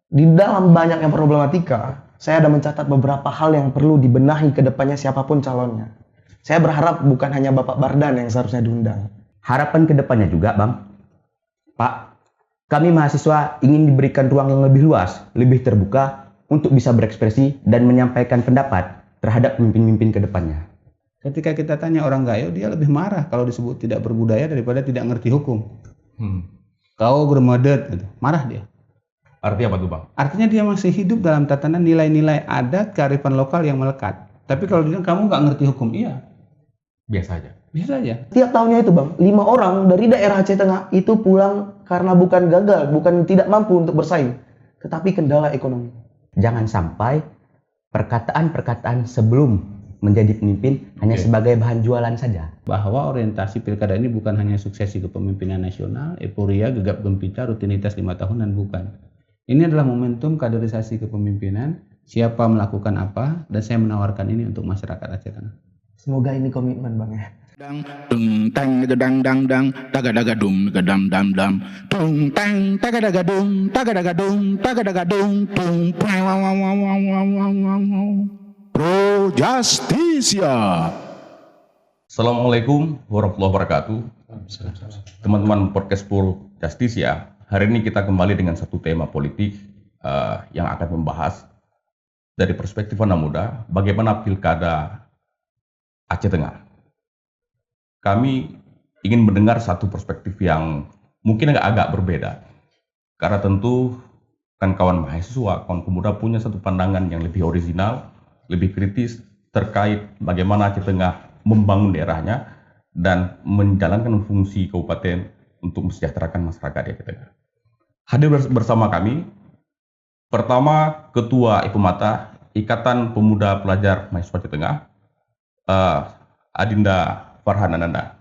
Di dalam banyaknya problematika, saya ada mencatat beberapa hal yang perlu dibenahi ke depannya siapapun calonnya. Saya berharap bukan hanya Bapak Bardan yang seharusnya diundang. Harapan ke depannya juga, Bang. Pak, kami mahasiswa ingin diberikan ruang yang lebih luas, lebih terbuka untuk bisa berekspresi dan menyampaikan pendapat terhadap pemimpin-pemimpin ke depannya. Ketika kita tanya orang Gayo, dia lebih marah kalau disebut tidak berbudaya daripada tidak ngerti hukum. Kau bermodet, gitu. Marah dia. Artinya apa tuh, Bang? Artinya dia masih hidup dalam tatanan nilai-nilai adat kearifan lokal yang melekat. Tapi kalau dia kamu nggak ngerti hukum, iya, Biasa aja. biasa aja. Tiap tahunnya itu Bang, 5 orang dari daerah Aceh Tengah itu pulang karena bukan gagal, bukan tidak mampu untuk bersaing, tetapi kendala ekonomi. Jangan sampai perkataan-perkataan sebelum menjadi pemimpin hanya sebagai bahan jualan saja. Bahwa orientasi pilkada ini bukan hanya suksesi kepemimpinan nasional, euforia, gegap gempita, rutinitas 5 tahunan, bukan. Ini adalah momentum kaderisasi kepemimpinan, siapa melakukan apa, dan saya menawarkan ini untuk masyarakat Aceh Tengah. Semoga ini komitmen Bang ya. Dang dung tang gedang dang dang tagadaga dum gedam dam dam tung tang tagadaga dum tung wow wow wow wow wow wow wow. Pro Justisia. Assalamualaikum warahmatullahi wabarakatuh. Teman-teman podcast Pro Justisia, hari ini kita kembali dengan satu tema politik yang akan membahas dari perspektif anak muda bagaimana pilkada Aceh Tengah. Kami ingin mendengar satu perspektif yang mungkin agak berbeda, karena tentu kan kawan mahasiswa, kawan pemuda punya satu pandangan yang lebih orisinal, lebih kritis terkait bagaimana Aceh Tengah membangun daerahnya dan menjalankan fungsi kabupaten untuk mensejahterakan masyarakat di Aceh Tengah. Hadir bersama kami, pertama Ketua IPMATA, Ikatan Pemuda Pelajar Mahasiswa Aceh Tengah, Adinda Farhan Ananda.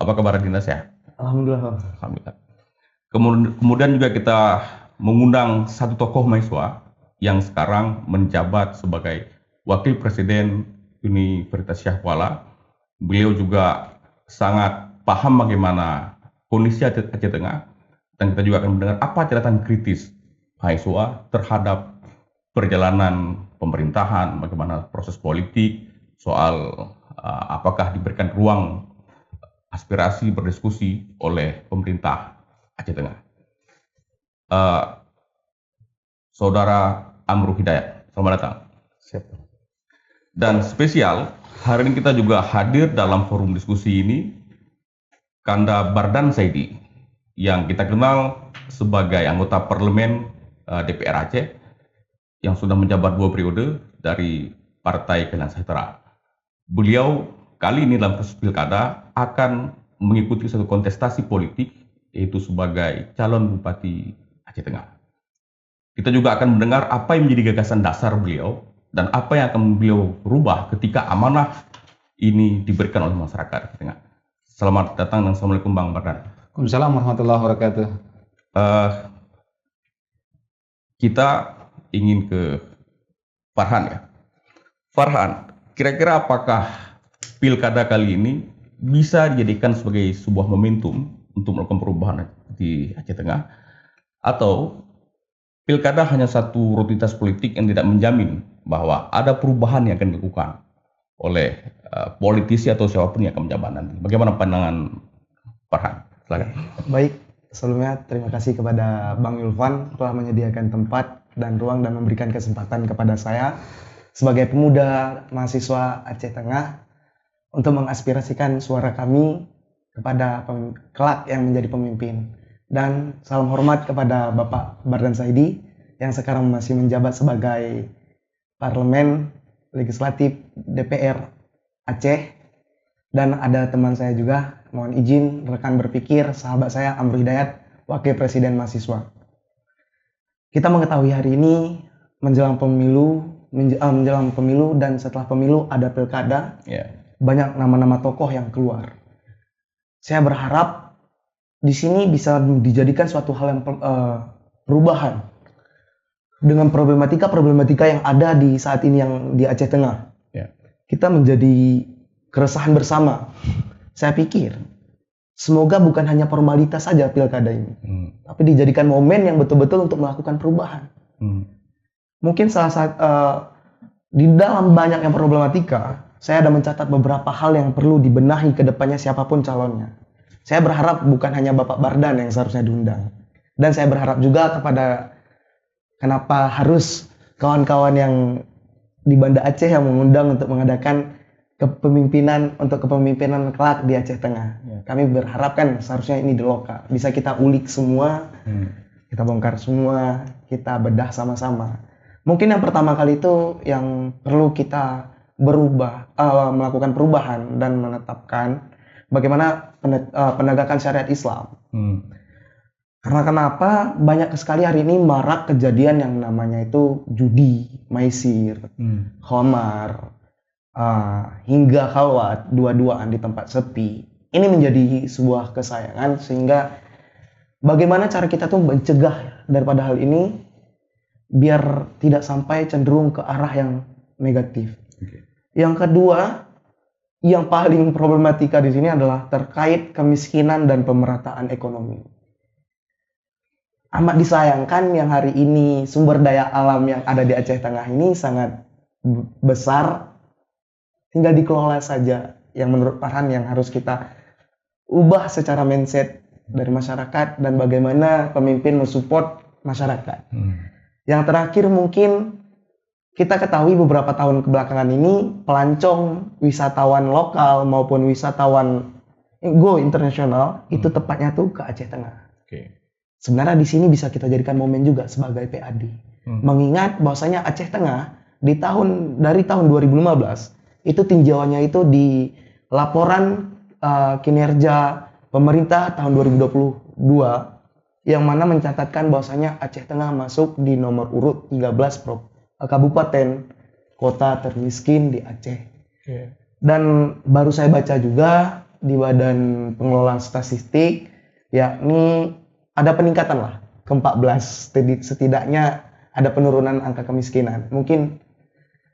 Apa kabar Adinda, sehat? Alhamdulillah. Alhamdulillah. Kemudian juga kita mengundang satu tokoh mahasiswa yang sekarang menjabat sebagai Wakil Presiden Universitas Syah Kuala. Beliau juga sangat paham bagaimana kondisi Aceh Tengah, dan kita juga akan mendengar apa catatan kritis mahasiswa terhadap perjalanan pemerintahan, bagaimana proses politik, soal apakah diberikan ruang aspirasi berdiskusi oleh pemerintah Aceh Tengah. Saudara Amru Hidayat, selamat datang. Siap. Dan spesial, hari ini kita juga hadir dalam forum diskusi ini Kanda Bardan Saidi, yang kita kenal sebagai anggota parlemen DPR Aceh, yang sudah menjabat 2 periode dari Partai Keadilan Sejahtera. Beliau kali ini dalam proses pilkada akan mengikuti satu kontestasi politik, yaitu sebagai calon Bupati Aceh Tengah. Kita juga akan mendengar apa yang menjadi gagasan dasar beliau dan apa yang akan beliau rubah ketika amanah ini diberikan oleh masyarakat Aceh Tengah. Selamat datang dan Assalamualaikum Bang Bardan. Waalaikumsalam warahmatullahi wabarakatuh. Kita ingin ke Farhan ya. Farhan, kira-kira apakah pilkada kali ini bisa dijadikan sebagai sebuah momentum untuk melakukan perubahan di Aceh Tengah, atau pilkada hanya satu rutinitas politik yang tidak menjamin bahwa ada perubahan yang akan dilakukan oleh politisi atau siapapun yang akan menjabat nanti? Bagaimana pandangan Farhan? Silakan. Baik, sebelumnya terima kasih kepada Bang Yulvan telah menyediakan tempat dan ruang dan memberikan kesempatan kepada saya sebagai pemuda mahasiswa Aceh Tengah untuk mengaspirasikan suara kami kepada kelak yang menjadi pemimpin. Dan salam hormat kepada Bapak Bardan Saidi yang sekarang masih menjabat sebagai parlemen legislatif DPR Aceh. Dan ada teman saya juga, mohon izin rekan berpikir, sahabat saya Amru Hidayat, Wakil Presiden Mahasiswa. Kita mengetahui hari ini menjelang pemilu dan setelah pemilu ada pilkada, banyak nama-nama tokoh yang keluar. Saya berharap di sini bisa dijadikan suatu hal yang perubahan dengan problematika yang ada di saat ini yang di Aceh Tengah. Kita menjadi keresahan bersama. Saya pikir semoga bukan hanya formalitas saja pilkada ini, tapi dijadikan momen yang betul-betul untuk melakukan perubahan. Mungkin di dalam banyak yang problematika, saya ada mencatat beberapa hal yang perlu dibenahi ke depannya siapapun calonnya. Saya berharap bukan hanya Bapak Bardan yang seharusnya diundang. Dan saya berharap juga kepada kenapa harus kawan-kawan yang di Banda Aceh yang mengundang untuk mengadakan kepemimpinan kelak di Aceh Tengah. Kami berharap kan seharusnya ini di lokal. Bisa kita ulik semua, kita bongkar semua, kita bedah sama-sama. Mungkin yang pertama kali itu yang perlu kita melakukan perubahan dan menetapkan bagaimana penegakan syariat Islam. Karena kenapa banyak sekali hari ini marak kejadian yang namanya itu judi, maisir, khamar, hingga khalwat, dua-duaan di tempat sepi. Ini menjadi sebuah kesayangan, sehingga bagaimana cara kita tuh mencegah daripada hal ini biar tidak sampai cenderung ke arah yang negatif. Yang kedua, yang paling problematika di sini adalah terkait kemiskinan dan pemerataan ekonomi. Amat disayangkan yang hari ini sumber daya alam yang ada di Aceh Tengah ini sangat besar, tinggal dikelola saja. Yang menurut Farhan yang harus kita ubah secara mindset dari masyarakat dan bagaimana pemimpin mensupport masyarakat. Yang terakhir mungkin kita ketahui beberapa tahun kebelakangan ini pelancong wisatawan lokal maupun wisatawan go internasional itu tepatnya tuh ke Aceh Tengah. Sebenarnya di sini bisa kita jadikan momen juga sebagai PAD. Mengingat bahwasanya Aceh Tengah dari tahun 2015 itu tinjauannya itu di laporan kinerja pemerintah tahun 2022 yang mana mencatatkan bahwasanya Aceh Tengah masuk di nomor urut 13 kabupaten kota termiskin di Aceh. Dan baru saya baca juga di Badan Pengelolaan Statistik, yakni ada peningkatan lah ke-14, setidaknya ada penurunan angka kemiskinan. Mungkin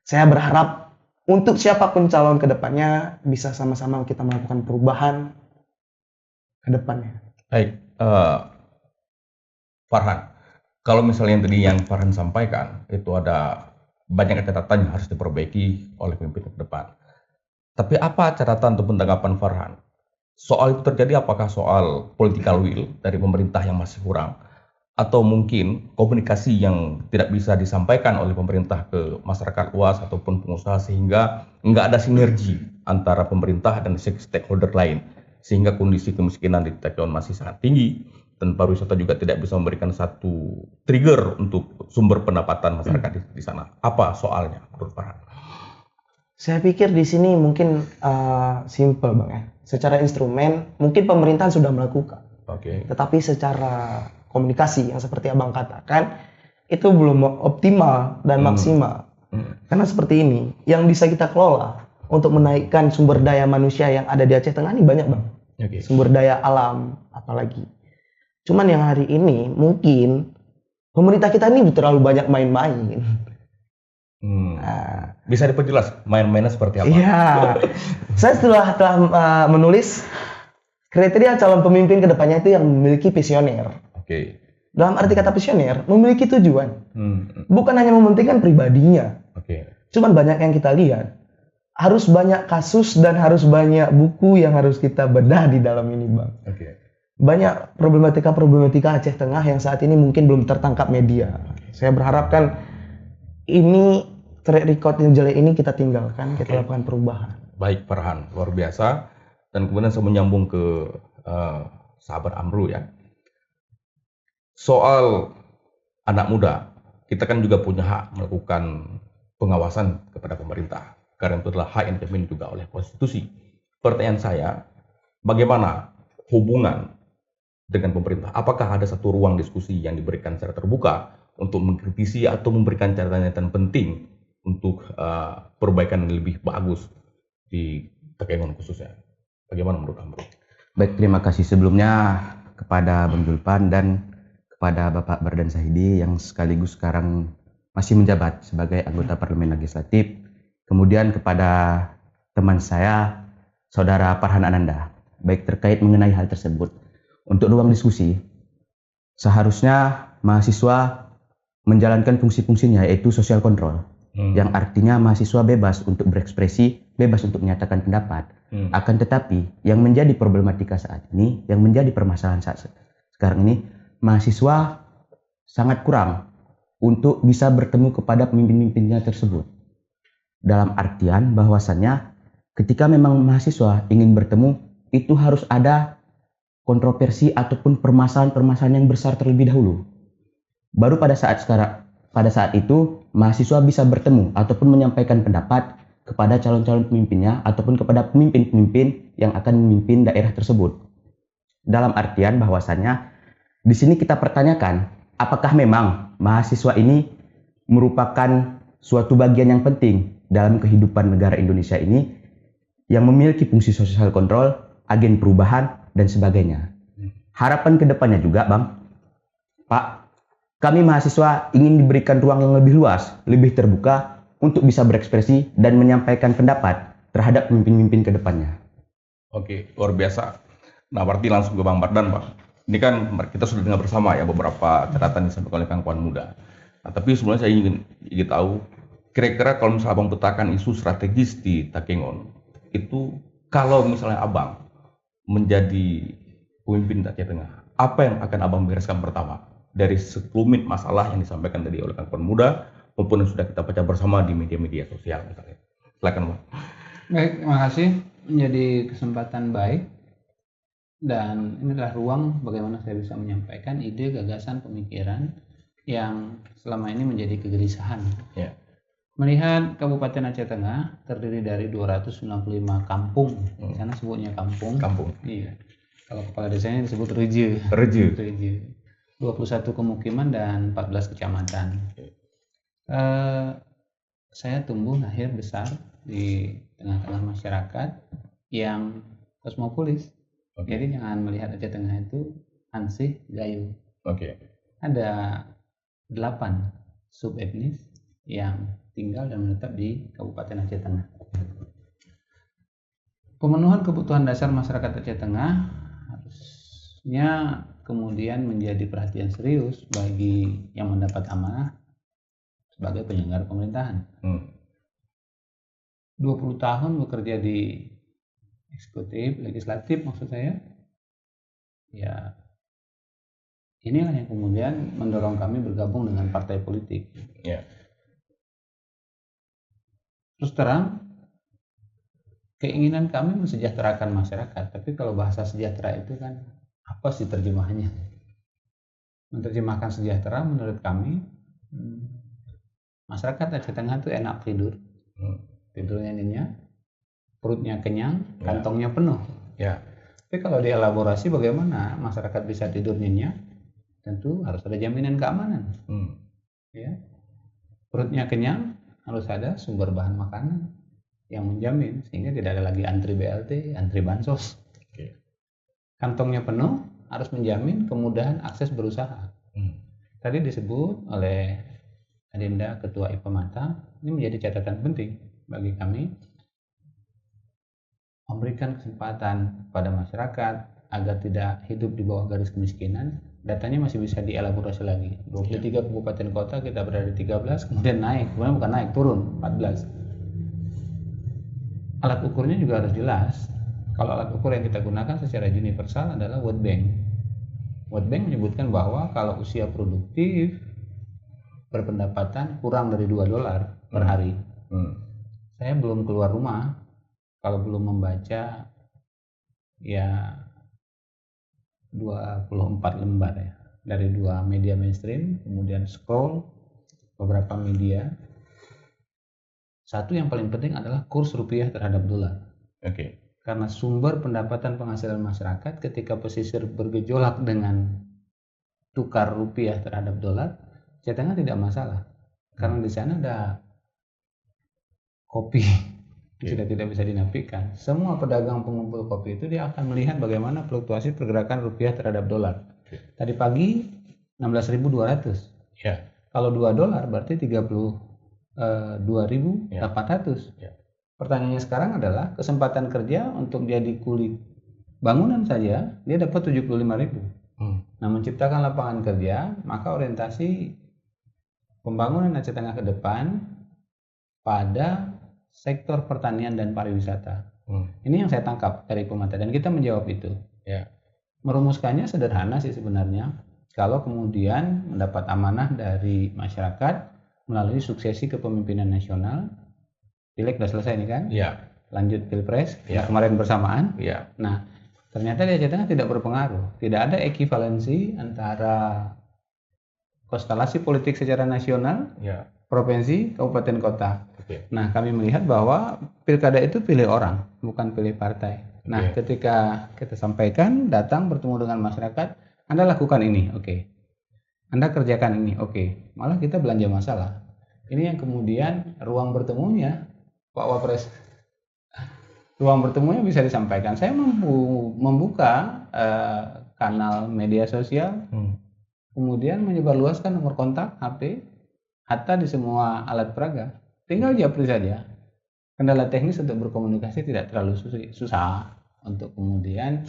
saya berharap untuk siapapun calon ke depannya bisa sama-sama kita melakukan perubahan ke depannya. Baik, Farhan, kalau misalnya tadi yang Farhan sampaikan, itu ada banyak catatan yang harus diperbaiki oleh pemimpin ke depan. Tapi apa catatan ataupun tanggapan Farhan? Soal itu terjadi apakah soal political will dari pemerintah yang masih kurang? Atau mungkin komunikasi yang tidak bisa disampaikan oleh pemerintah ke masyarakat luas ataupun pengusaha sehingga nggak ada sinergi antara pemerintah dan stakeholder lain. Sehingga kondisi kemiskinan di Taekwondo masih sangat tinggi. Dan pariwisata juga tidak bisa memberikan satu trigger untuk sumber pendapatan masyarakat di sana. Apa soalnya menurut Farhan? Saya pikir di sini mungkin simple Bang ya. Secara instrumen mungkin pemerintahan sudah melakukan. Tetapi secara komunikasi yang seperti Abang katakan itu belum optimal dan maksimal. Karena seperti ini, yang bisa kita kelola untuk menaikkan sumber daya manusia yang ada di Aceh Tengah ini banyak Bang. Sumber daya alam apalagi. Cuman yang hari ini mungkin pemerintah kita ini terlalu banyak main-main. Bisa diperjelas main-mainnya seperti apa? Iya. Saya telah menulis kriteria calon pemimpin kedepannya itu yang memiliki visioner. Dalam arti kata visioner, memiliki tujuan. Bukan hanya mementingkan pribadinya. Cuman banyak yang kita lihat. Harus banyak kasus dan harus banyak buku yang harus kita bedah di dalam ini Bang. Banyak problematika Aceh Tengah yang saat ini mungkin belum tertangkap media. Saya berharap kan ini track record yang jelek ini kita tinggalkan, kita lakukan perubahan. Baik Farhan, luar biasa. Dan kemudian saya menyambung ke sahabat Amru ya. Soal anak muda, kita kan juga punya hak melakukan pengawasan kepada pemerintah. Karena itu adalah hak yang dijamin juga oleh konstitusi. Pertanyaan saya, bagaimana hubungan dengan pemerintah? Apakah ada satu ruang diskusi yang diberikan secara terbuka untuk mengkritisi atau memberikan catatan penting untuk perbaikan yang lebih bagus di Taekwondo khususnya? Bagaimana menurut Amru? Baik, terima kasih sebelumnya kepada Bang Julpan dan kepada Bapak Bardan Sahidi yang sekaligus sekarang masih menjabat sebagai anggota Parlemen Legislatif. Kemudian kepada teman saya, Saudara Farhan Ananda. Baik, terkait mengenai hal tersebut. Untuk ruang diskusi, seharusnya mahasiswa menjalankan fungsi-fungsinya yaitu social control, yang artinya mahasiswa bebas untuk berekspresi, bebas untuk menyatakan pendapat. Akan tetapi yang menjadi problematika saat ini, yang menjadi permasalahan saat sekarang ini, mahasiswa sangat kurang untuk bisa bertemu kepada pemimpin-pemimpinnya tersebut. Dalam artian bahwasannya ketika memang mahasiswa ingin bertemu, itu harus ada kontroversi ataupun permasalahan-permasalahan yang besar terlebih dahulu. Baru pada saat itu mahasiswa bisa bertemu ataupun menyampaikan pendapat kepada calon-calon pemimpinnya ataupun kepada pemimpin-pemimpin yang akan memimpin daerah tersebut. Dalam artian bahwasannya di sini kita pertanyakan, apakah memang mahasiswa ini merupakan suatu bagian yang penting dalam kehidupan negara Indonesia ini yang memiliki fungsi social control, agen perubahan, dan sebagainya. Harapan kedepannya juga, Bang, Pak, kami mahasiswa ingin diberikan ruang yang lebih luas, lebih terbuka untuk bisa berekspresi dan menyampaikan pendapat terhadap pemimpin-pemimpin kedepannya. Oke, luar biasa. Nah, berarti langsung ke Bang Mardan, Bang. Ini kan kita sudah dengar bersama ya beberapa catatan yang disampaikan oleh kawan-kawan muda. Nah, tapi sebelumnya saya ingin tahu, kira-kira kalau misalnya Abang petakan isu strategis di Takengon, itu kalau misalnya Abang menjadi pemimpin Aceh Tengah, apa yang akan Abang bereskan pertama dari sekelumit masalah yang disampaikan tadi oleh kawan-kawan muda maupun yang sudah kita baca bersama di media-media sosial misalnya. Silakan, Bang. Baik, terima kasih. Menjadi kesempatan baik dan ini adalah ruang bagaimana saya bisa menyampaikan ide, gagasan, pemikiran yang selama ini menjadi kegelisahan. Ya. Melihat Kabupaten Aceh Tengah terdiri dari 295 kampung, di sana sebutnya kampung. Iya. Kalau kepala desanya disebut reje. 21 pemukiman dan 14 kecamatan. Saya tumbuh lahir besar di tengah-tengah masyarakat yang kosmopolis. Jadi jangan melihat Aceh Tengah itu ansih gayo. Ada 8 subetnis yang tinggal dan menetap di Kabupaten Aceh Tengah. Pemenuhan kebutuhan dasar masyarakat Aceh Tengah harusnya kemudian menjadi perhatian serius bagi yang mendapat amanah sebagai penyelenggara pemerintahan. 20 tahun bekerja di eksekutif, legislatif maksud saya. Ya, inilah yang kemudian mendorong kami bergabung dengan partai politik. Ya. Terus terang, keinginan kami mensejahterakan masyarakat, tapi kalau bahasa sejahtera itu kan apa sih terjemahannya? Menerjemahkan sejahtera menurut kami, masyarakat Aceh Tengah itu enak tidur, tidurnya nyenyak, perutnya kenyang, kantongnya penuh. Ya. Tapi kalau dielaborasi bagaimana masyarakat bisa tidur nyenyak, tentu harus ada jaminan keamanan. Ya. Perutnya kenyang, harus ada sumber bahan makanan yang menjamin sehingga tidak ada lagi antri BLT, antri bansos. Kantongnya penuh, harus menjamin kemudahan akses berusaha. Tadi disebut oleh Adinda Ketua IPA Mata, ini menjadi catatan penting bagi kami, memberikan kesempatan pada masyarakat agar tidak hidup di bawah garis kemiskinan. Datanya masih bisa dielaborasi lagi. 23 kabupaten kota, kita berada di 13, kemudian naik, kemudian bukan naik, turun 14. Alat ukurnya juga harus jelas. Kalau alat ukur yang kita gunakan secara universal adalah World Bank. World Bank menyebutkan bahwa kalau usia produktif berpendapatan kurang dari $2 per hari. Saya belum keluar rumah kalau belum membaca ya 24 lembar ya dari 2 media mainstream, kemudian scroll beberapa media. Satu yang paling penting adalah kurs rupiah terhadap dolar. Karena sumber pendapatan penghasilan masyarakat ketika pesisir bergejolak dengan tukar rupiah terhadap dolar, Aceh Tengah tidak masalah. Karena di sana ada kopi, sudah tidak bisa dinafikan. Semua pedagang pengumpul kopi itu dia akan melihat bagaimana fluktuasi pergerakan rupiah terhadap dolar. Tadi pagi 16.200. Ya. Kalau $2 berarti 32.800. Pertanyaannya sekarang adalah kesempatan kerja untuk jadi kuli bangunan saja dia dapat 75.000. Nah, menciptakan lapangan kerja, maka orientasi pembangunan Aceh Tengah ke depan pada sektor pertanian dan pariwisata. Ini yang saya tangkap dari pemerintah dan kita menjawab itu. Ya. Merumuskannya sederhana sih sebenarnya. Kalau kemudian mendapat amanah dari masyarakat melalui suksesi kepemimpinan nasional, pileg sudah selesai nih kan? Ya. Lanjut pilpres, Ya. kemarin bersamaan. Ya. Nah, ternyata di Aceh Tengah tidak berpengaruh. Tidak ada ekivalensi antara konstelasi politik secara nasional, Ya. provinsi, kabupaten, kota. Oke. Nah, kami melihat bahwa pilkada itu pilih orang, bukan pilih partai. Nah, ketika kita sampaikan, datang bertemu dengan masyarakat, Anda lakukan ini, oke. Anda kerjakan ini, oke. Malah kita belanja masalah. Ini yang kemudian ruang bertemunya, Pak Wapres, ruang bertemunya bisa disampaikan. Saya membuka kanal media sosial, kemudian menyebarluaskan nomor kontak, HP, hatta di semua alat peraga. Tinggal japri saja. Kendala teknis untuk berkomunikasi tidak terlalu susah untuk kemudian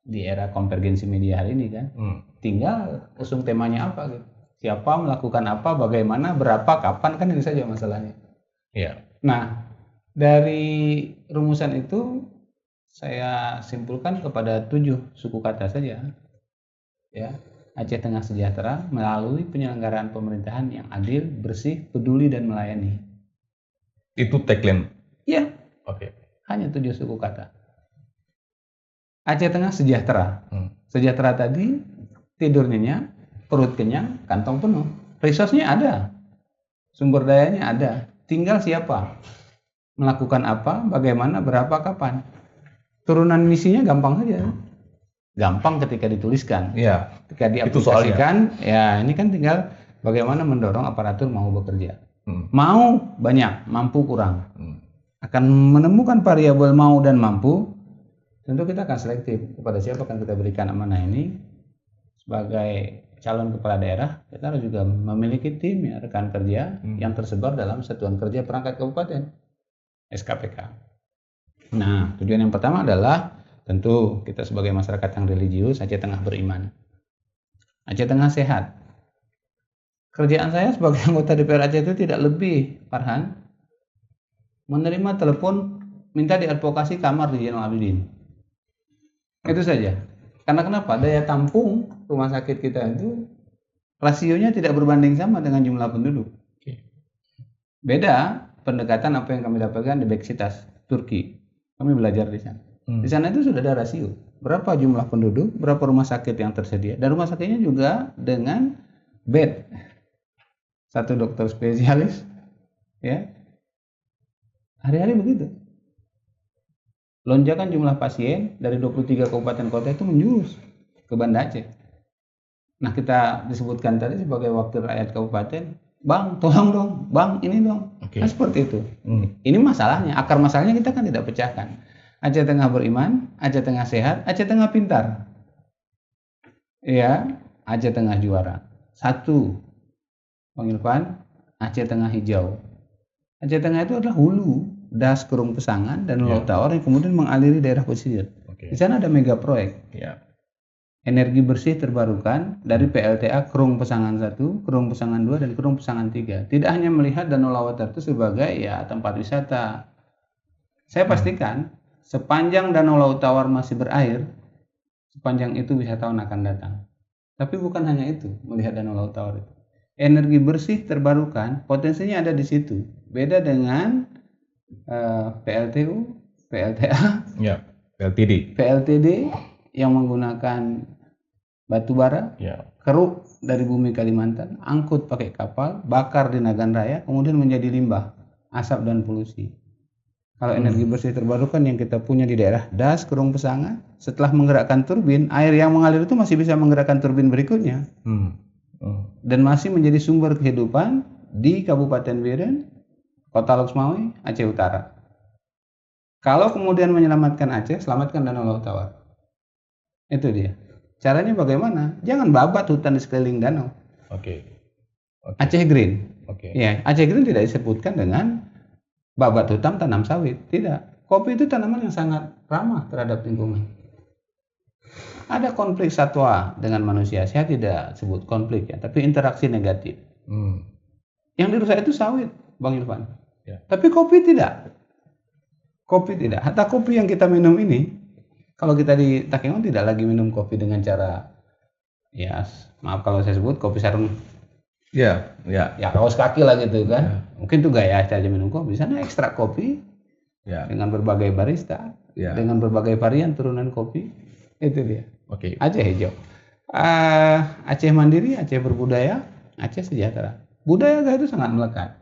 di era konvergensi media hari ini kan. Tinggal usung temanya apa gitu. Siapa melakukan apa, bagaimana, berapa, kapan, kan ini saja masalahnya. Ya. Nah, dari rumusan itu saya simpulkan kepada 7 suku kata saja. Ya. Aceh Tengah sejahtera melalui penyelenggaraan pemerintahan yang adil, bersih, peduli, dan melayani. Itu tagline. Ya, Oke. hanya 7 suku kata. Aceh Tengah sejahtera. Sejahtera tadi tidur nyenyak, perut kenyang, kantong penuh. Resource-nya ada, sumber dayanya ada. Tinggal siapa, melakukan apa, bagaimana, berapa, kapan. Turunan misinya gampang saja. Gampang ketika dituliskan. Iya. Ketika diaplikasikan, ya ini kan tinggal bagaimana mendorong aparatur mau bekerja. Mau banyak, mampu kurang. Akan menemukan variabel mau dan mampu, tentu kita akan selektif kepada siapa akan kita berikan amanah ini. Sebagai calon kepala daerah, kita harus juga memiliki tim ya, rekan kerja yang tersebar dalam satuan kerja perangkat kabupaten, SKPK. Nah, tujuan yang pertama adalah tentu kita sebagai masyarakat yang religius, Aceh Tengah beriman. Aceh Tengah sehat. Kerjaan saya sebagai anggota DPR Aceh itu tidak lebih, Farhan, menerima telepon minta diadvokasi kamar di Zainul Abidin. Itu saja. Karena kenapa? Daya tampung rumah sakit kita itu rasionya tidak berbanding sama dengan jumlah penduduk. Beda pendekatan apa yang kami dapatkan di Beksitas, Turki. Kami belajar di sana. Di sana itu sudah ada rasio. Berapa jumlah penduduk, berapa rumah sakit yang tersedia. Dan rumah sakitnya juga dengan bed. 1 dokter spesialis. Ya. Hari-hari begitu. Lonjakan jumlah pasien dari 23 kabupaten kota itu menjurus ke Banda Aceh. Nah, kita disebutkan tadi sebagai wakil rakyat kabupaten, Bang, tolong dong, Bang, ini dong. Nah, seperti itu. Ini masalahnya, akar masalahnya kita kan tidak pecahkan. Aceh Tengah beriman, Aceh Tengah sehat, Aceh Tengah pintar. Ya, Aceh Tengah juara. 1, Bang Irfan, Aceh Tengah hijau. Aceh Tengah itu adalah hulu, das Kerung Pesangan dan Laut Tawar yang kemudian mengaliri daerah pesisir. Di sana ada mega proyek. Energi bersih terbarukan dari PLTA Kerung Pesangan 1, Kerung Pesangan 2, dan Kerung Pesangan 3. Tidak hanya melihat Danau Lawatar itu sebagai ya tempat wisata. Saya pastikan sepanjang Danau Laut Tawar masih berair, sepanjang itu wisatawan akan datang. Tapi bukan hanya itu, melihat Danau Laut Tawar itu. Energi bersih terbarukan, potensinya ada di situ. Beda dengan PLTU, PLTA, PLTD yang menggunakan batu bara, keruk dari bumi Kalimantan, angkut pakai kapal, bakar di Nagan Raya, kemudian menjadi limbah, asap dan polusi. Kalau energi bersih terbarukan yang kita punya di daerah das Kerung Pesangan, setelah menggerakkan turbin, air yang mengalir itu masih bisa menggerakkan turbin berikutnya. Dan masih menjadi sumber kehidupan di Kabupaten Biren, Kota Loksmawe, Aceh Utara. Kalau kemudian menyelamatkan Aceh, selamatkan Danau Laut Tawar. Itu dia. Caranya bagaimana? Jangan babat hutan di sekeliling danau. Aceh Green. Ya, Aceh Green tidak disebutkan dengan babat hutan tanam sawit. Tidak. Kopi itu tanaman yang sangat ramah terhadap lingkungan. Ada konflik satwa dengan manusia. Saya tidak sebut konflik ya, tapi interaksi negatif. Yang dirusak itu sawit, Bang Irfan. Ya. Tapi kopi tidak. Kopi tidak. Hatta kopi yang kita minum ini, kalau kita di Takengon tidak lagi minum kopi dengan cara, ya maaf kalau saya sebut kopi sarung, Ya. ya kaos kaki lah gitu kan. Mungkin itu gaya aja minum kopi. Di sana ekstrak kopi Ya. dengan berbagai barista, Ya. dengan berbagai varian turunan kopi. Itu dia. Oke. Aceh hijau. Aceh mandiri, Aceh berbudaya, Aceh sejahtera. Budaya Gayo itu sangat melekat.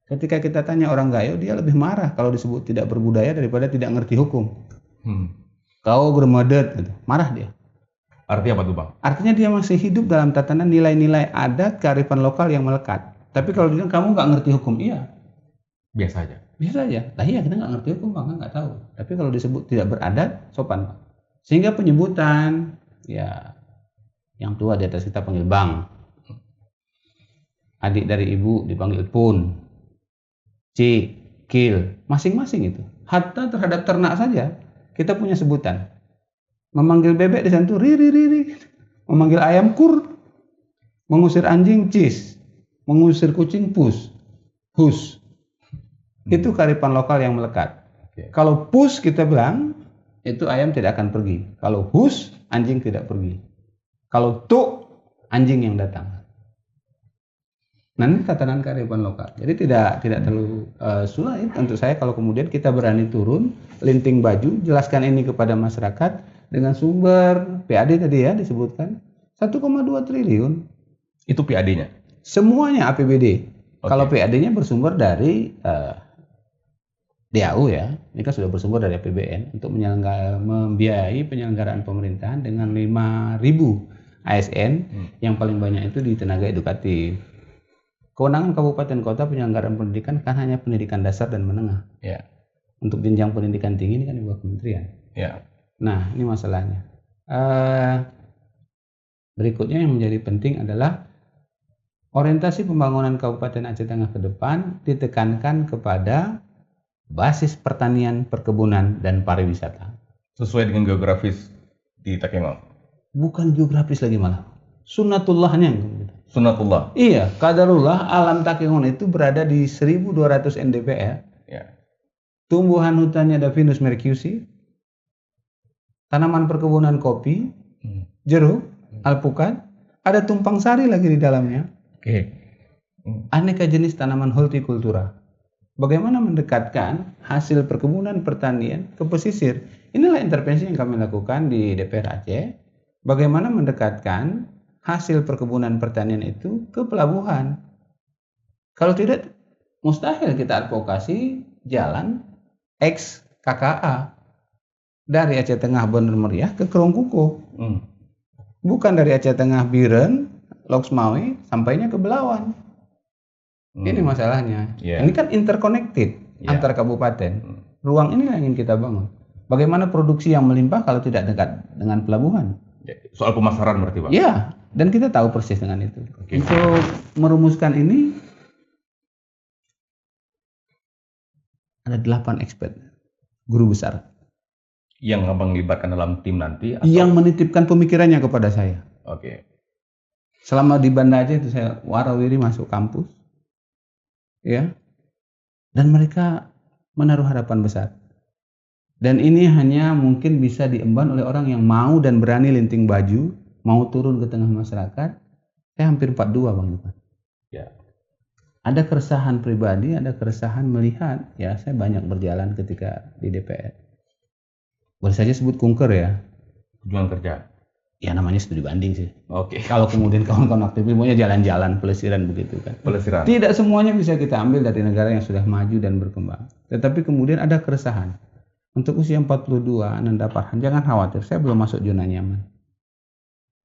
Ketika kita tanya orang Gayo, dia lebih marah kalau disebut tidak berbudaya daripada tidak ngerti hukum. Kau bermedet, gitu. Marah dia. Artinya apa tuh Bang? Artinya dia masih hidup dalam tatanan nilai-nilai adat kearifan lokal yang melekat. Tapi kalau dia kamu nggak ngerti hukum, iya. Biasa aja. Biasa aja. Lah iya kita nggak ngerti hukum, Bang, nggak tahu. Tapi kalau disebut tidak beradat, sopan, Bang. Sehingga penyebutan, ya yang tua di atas kita panggil Bang. Adik dari ibu dipanggil Pun, Cik, Kil, masing-masing itu. Hatta terhadap ternak saja kita punya sebutan. Memanggil bebek di sana tuh riri, memanggil ayam kur, mengusir anjing cis, mengusir kucing pus, hus. Itu kearifan lokal yang melekat. Kalau pus kita bilang itu ayam tidak akan pergi. Kalau hus anjing tidak pergi. Kalau tuk anjing yang datang. Nah ini tatanan kearifan lokal. Jadi tidak terlalu sulit untuk saya kalau kemudian kita berani turun, linting baju, jelaskan ini kepada masyarakat dengan sumber PAD tadi ya disebutkan 1,2 triliun. Itu PAD-nya? Semuanya APBD. Oke. Kalau PAD-nya bersumber dari DAU ya, ini kan sudah bersumber dari APBN untuk membiayai penyelenggaraan pemerintahan dengan 5.000 ASN yang paling banyak itu di tenaga edukatif. Kewenangan kabupaten kota penyelenggaraan pendidikan kan hanya pendidikan dasar dan menengah. Ya. Untuk jenjang pendidikan tinggi ini kan di bawah kementerian. Ya. Nah ini masalahnya. Berikutnya yang menjadi penting adalah orientasi pembangunan Kabupaten Aceh Tengah ke depan ditekankan kepada basis pertanian, perkebunan, dan pariwisata. Sesuai dengan geografis di Takengon. Bukan geografis lagi malah. Sunnatullahnya. Sunnatullah. Iya, qadarullah alam Takengon itu berada di 1200 NDPR. Ya. Tumbuhan hutannya ada Pinus mercusi, tanaman perkebunan kopi, jeruk, alpukat, ada tumpang sari lagi di dalamnya. Oke. Aneka jenis tanaman hortikultura. Bagaimana mendekatkan hasil perkebunan pertanian ke pesisir? Inilah intervensi yang kami lakukan di DPR Aceh. Bagaimana mendekatkan hasil perkebunan pertanian itu ke pelabuhan? Kalau tidak, mustahil kita advokasi jalan ex KKA dari Aceh Tengah Bener Meriah ke Kerongkuko. Bukan dari Aceh Tengah Biren, Loksmawe, sampainya ke Belawan. Ini masalahnya. Ini kan interconnected antar kabupaten. Ruang inilah yang ingin kita bangun. Bagaimana produksi yang melimpah kalau tidak dekat dengan pelabuhan? Soal pemasaran berarti Pak? Ya, dan kita tahu persis dengan itu. Untuk merumuskan ini ada 8 expert, guru besar. Yang abang libatkan dalam tim nanti? Atau? Yang menitipkan pemikirannya kepada saya. Oke. Selama di Banda Aceh itu saya warawiri masuk kampus. Ya, dan mereka menaruh harapan besar. Dan ini hanya mungkin bisa diemban oleh orang yang mau dan berani linting baju, mau turun ke tengah masyarakat. Saya hampir 42 Bang Ivan. Ya. Ada keresahan pribadi, ada keresahan melihat. Ya, saya banyak berjalan ketika di DPR. Boleh saja sebut kunker ya. Kunjungan kerja. Ya namanya studi banding sih. Oke. Kalau kemudian kawan-kawan aktivis maunya jalan-jalan, pelesiran begitu kan. Pelesiran. Tidak semuanya bisa kita ambil dari negara yang sudah maju dan berkembang. Tetapi kemudian ada keresahan. Untuk usia 42, Ananda Farhan, jangan khawatir, saya belum masuk zona nyaman.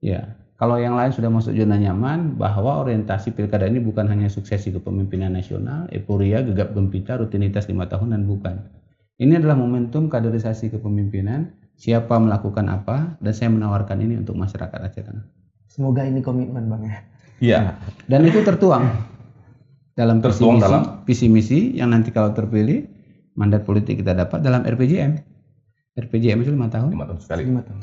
Ya, kalau yang lain sudah masuk zona nyaman, bahwa orientasi pilkada ini bukan hanya suksesi kepemimpinan nasional, euforia, gegap gempita, rutinitas 5 tahunan, bukan. Ini adalah momentum kaderisasi kepemimpinan, siapa melakukan apa, dan saya menawarkan ini untuk masyarakat Aceh Tengah. Semoga ini komitmen Bang ya. Iya. Dan itu tertuang dalam visi misi yang nanti kalau terpilih mandat politik kita dapat dalam RPJM. RPJM itu 5 tahun. 5 tahun sekali. 5 tahun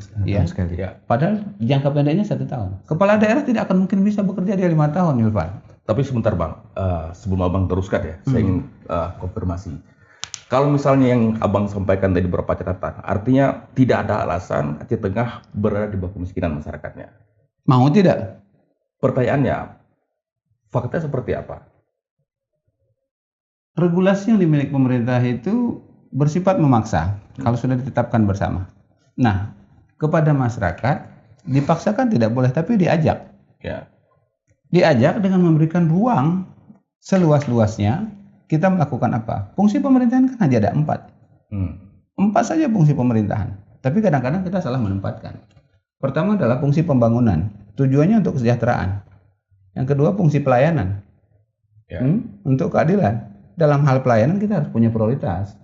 sekali. Ya. Padahal jangka pendeknya 1 tahun. Kepala daerah tidak akan mungkin bisa bekerja di 5 tahun, Yulfan. Tapi sebentar Bang, sebelum Abang teruskan ya, saya ingin konfirmasi. Kalau misalnya yang Abang sampaikan tadi beberapa catatan, artinya tidak ada alasan Aceh Tengah berada di bawah kemiskinan masyarakatnya. Mau tidak? Pertanyaannya, fakta seperti apa? Regulasi yang dimiliki pemerintah itu bersifat memaksa kalau sudah ditetapkan bersama. Nah, kepada masyarakat dipaksakan tidak boleh, tapi diajak. Ya. Diajak dengan memberikan ruang seluas-luasnya. Kita melakukan apa? Fungsi pemerintahan kan hanya ada 4. 4 saja fungsi pemerintahan. Tapi kadang-kadang kita salah menempatkan. Pertama adalah fungsi pembangunan. Tujuannya untuk kesejahteraan. Yang kedua fungsi pelayanan. Ya. Untuk keadilan. Dalam hal pelayanan kita harus punya prioritas.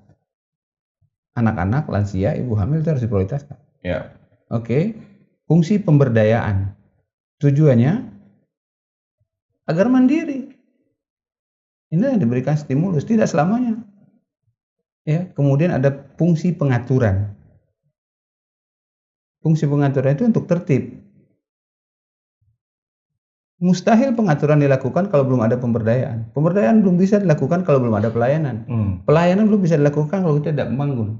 Anak-anak, lansia, ibu hamil itu harus diprioritaskan. Ya. Oke. Fungsi pemberdayaan. Tujuannya agar mandiri. Ini yang diberikan stimulus, tidak selamanya. Ya, kemudian ada fungsi pengaturan. Fungsi pengaturan itu untuk tertib. Mustahil pengaturan dilakukan kalau belum ada pemberdayaan. Pemberdayaan belum bisa dilakukan kalau belum ada pelayanan. Pelayanan belum bisa dilakukan kalau kita tidak membangun.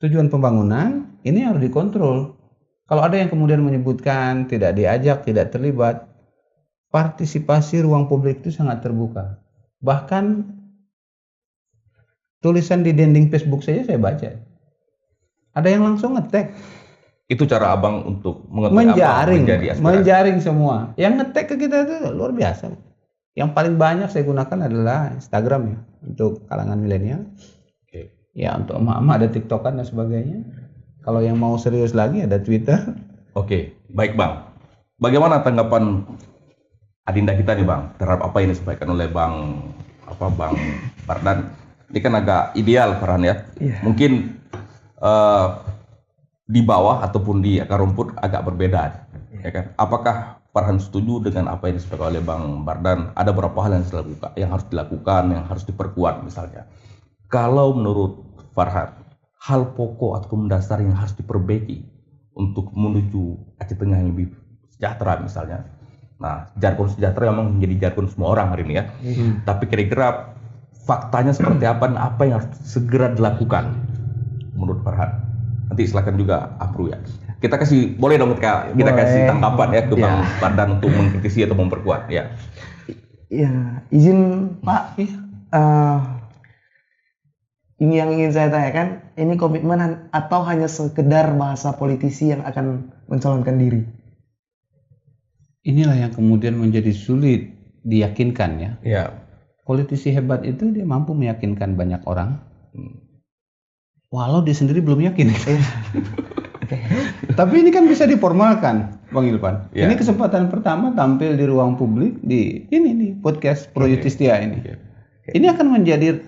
Tujuan pembangunan ini harus dikontrol. Kalau ada yang kemudian menyebutkan tidak diajak, tidak terlibat, partisipasi ruang publik itu sangat terbuka. Bahkan tulisan di dinding Facebook saja saya baca. Ada yang langsung ngetek. Itu cara Abang untuk mengetahui apa menjadi aspirasi. Menjaring semua. Yang ngetek ke kita itu luar biasa. Yang paling banyak saya gunakan adalah Instagram ya, untuk kalangan milenial. Ya, untuk emak-emak ada TikTokan dan sebagainya. Kalau yang mau serius lagi ada Twitter. Oke, baik Bang. Bagaimana tanggapan Adinda kita nih Bang terhadap apa yang disampaikan oleh Bang Farhan? Ini kan agak ideal Farhan ya. Mungkin di bawah ataupun di akar rumput agak berbeda, ya kan? Apakah Farhan setuju dengan apa yang disampaikan oleh Bang Farhan? Ada beberapa hal yang harus dilakukan, yang harus diperkuat misalnya. Kalau menurut Farhan, hal pokok atau mendasar yang harus diperbaiki untuk menuju Aceh Tengah yang lebih sejahtera misalnya. Nah, jargon sejahtera memang menjadi jargon semua orang hari ini ya. Tapi kira-kira faktanya seperti apa dan apa yang harus segera dilakukan menurut Farhan? Nanti silakan juga Afru ya. Kita kasih, boleh dong kita kasih tanggapan ya ke Bang Farhan untuk mengkritisi atau memperkuat ya. Ya, izin Pak. Ini yang ingin saya tanyakan, ini komitmen atau hanya sekedar bahasa politisi yang akan mencalonkan diri? Inilah yang kemudian menjadi sulit diyakinkan ya. Ya. Politisi hebat itu dia mampu meyakinkan banyak orang, walau dia sendiri belum yakin. Tapi ini kan bisa diformalkan, Bang Ilvan. Ya. Ini kesempatan pertama tampil di ruang publik di ini nih podcast Pro Justistia ini. Ini akan menjadi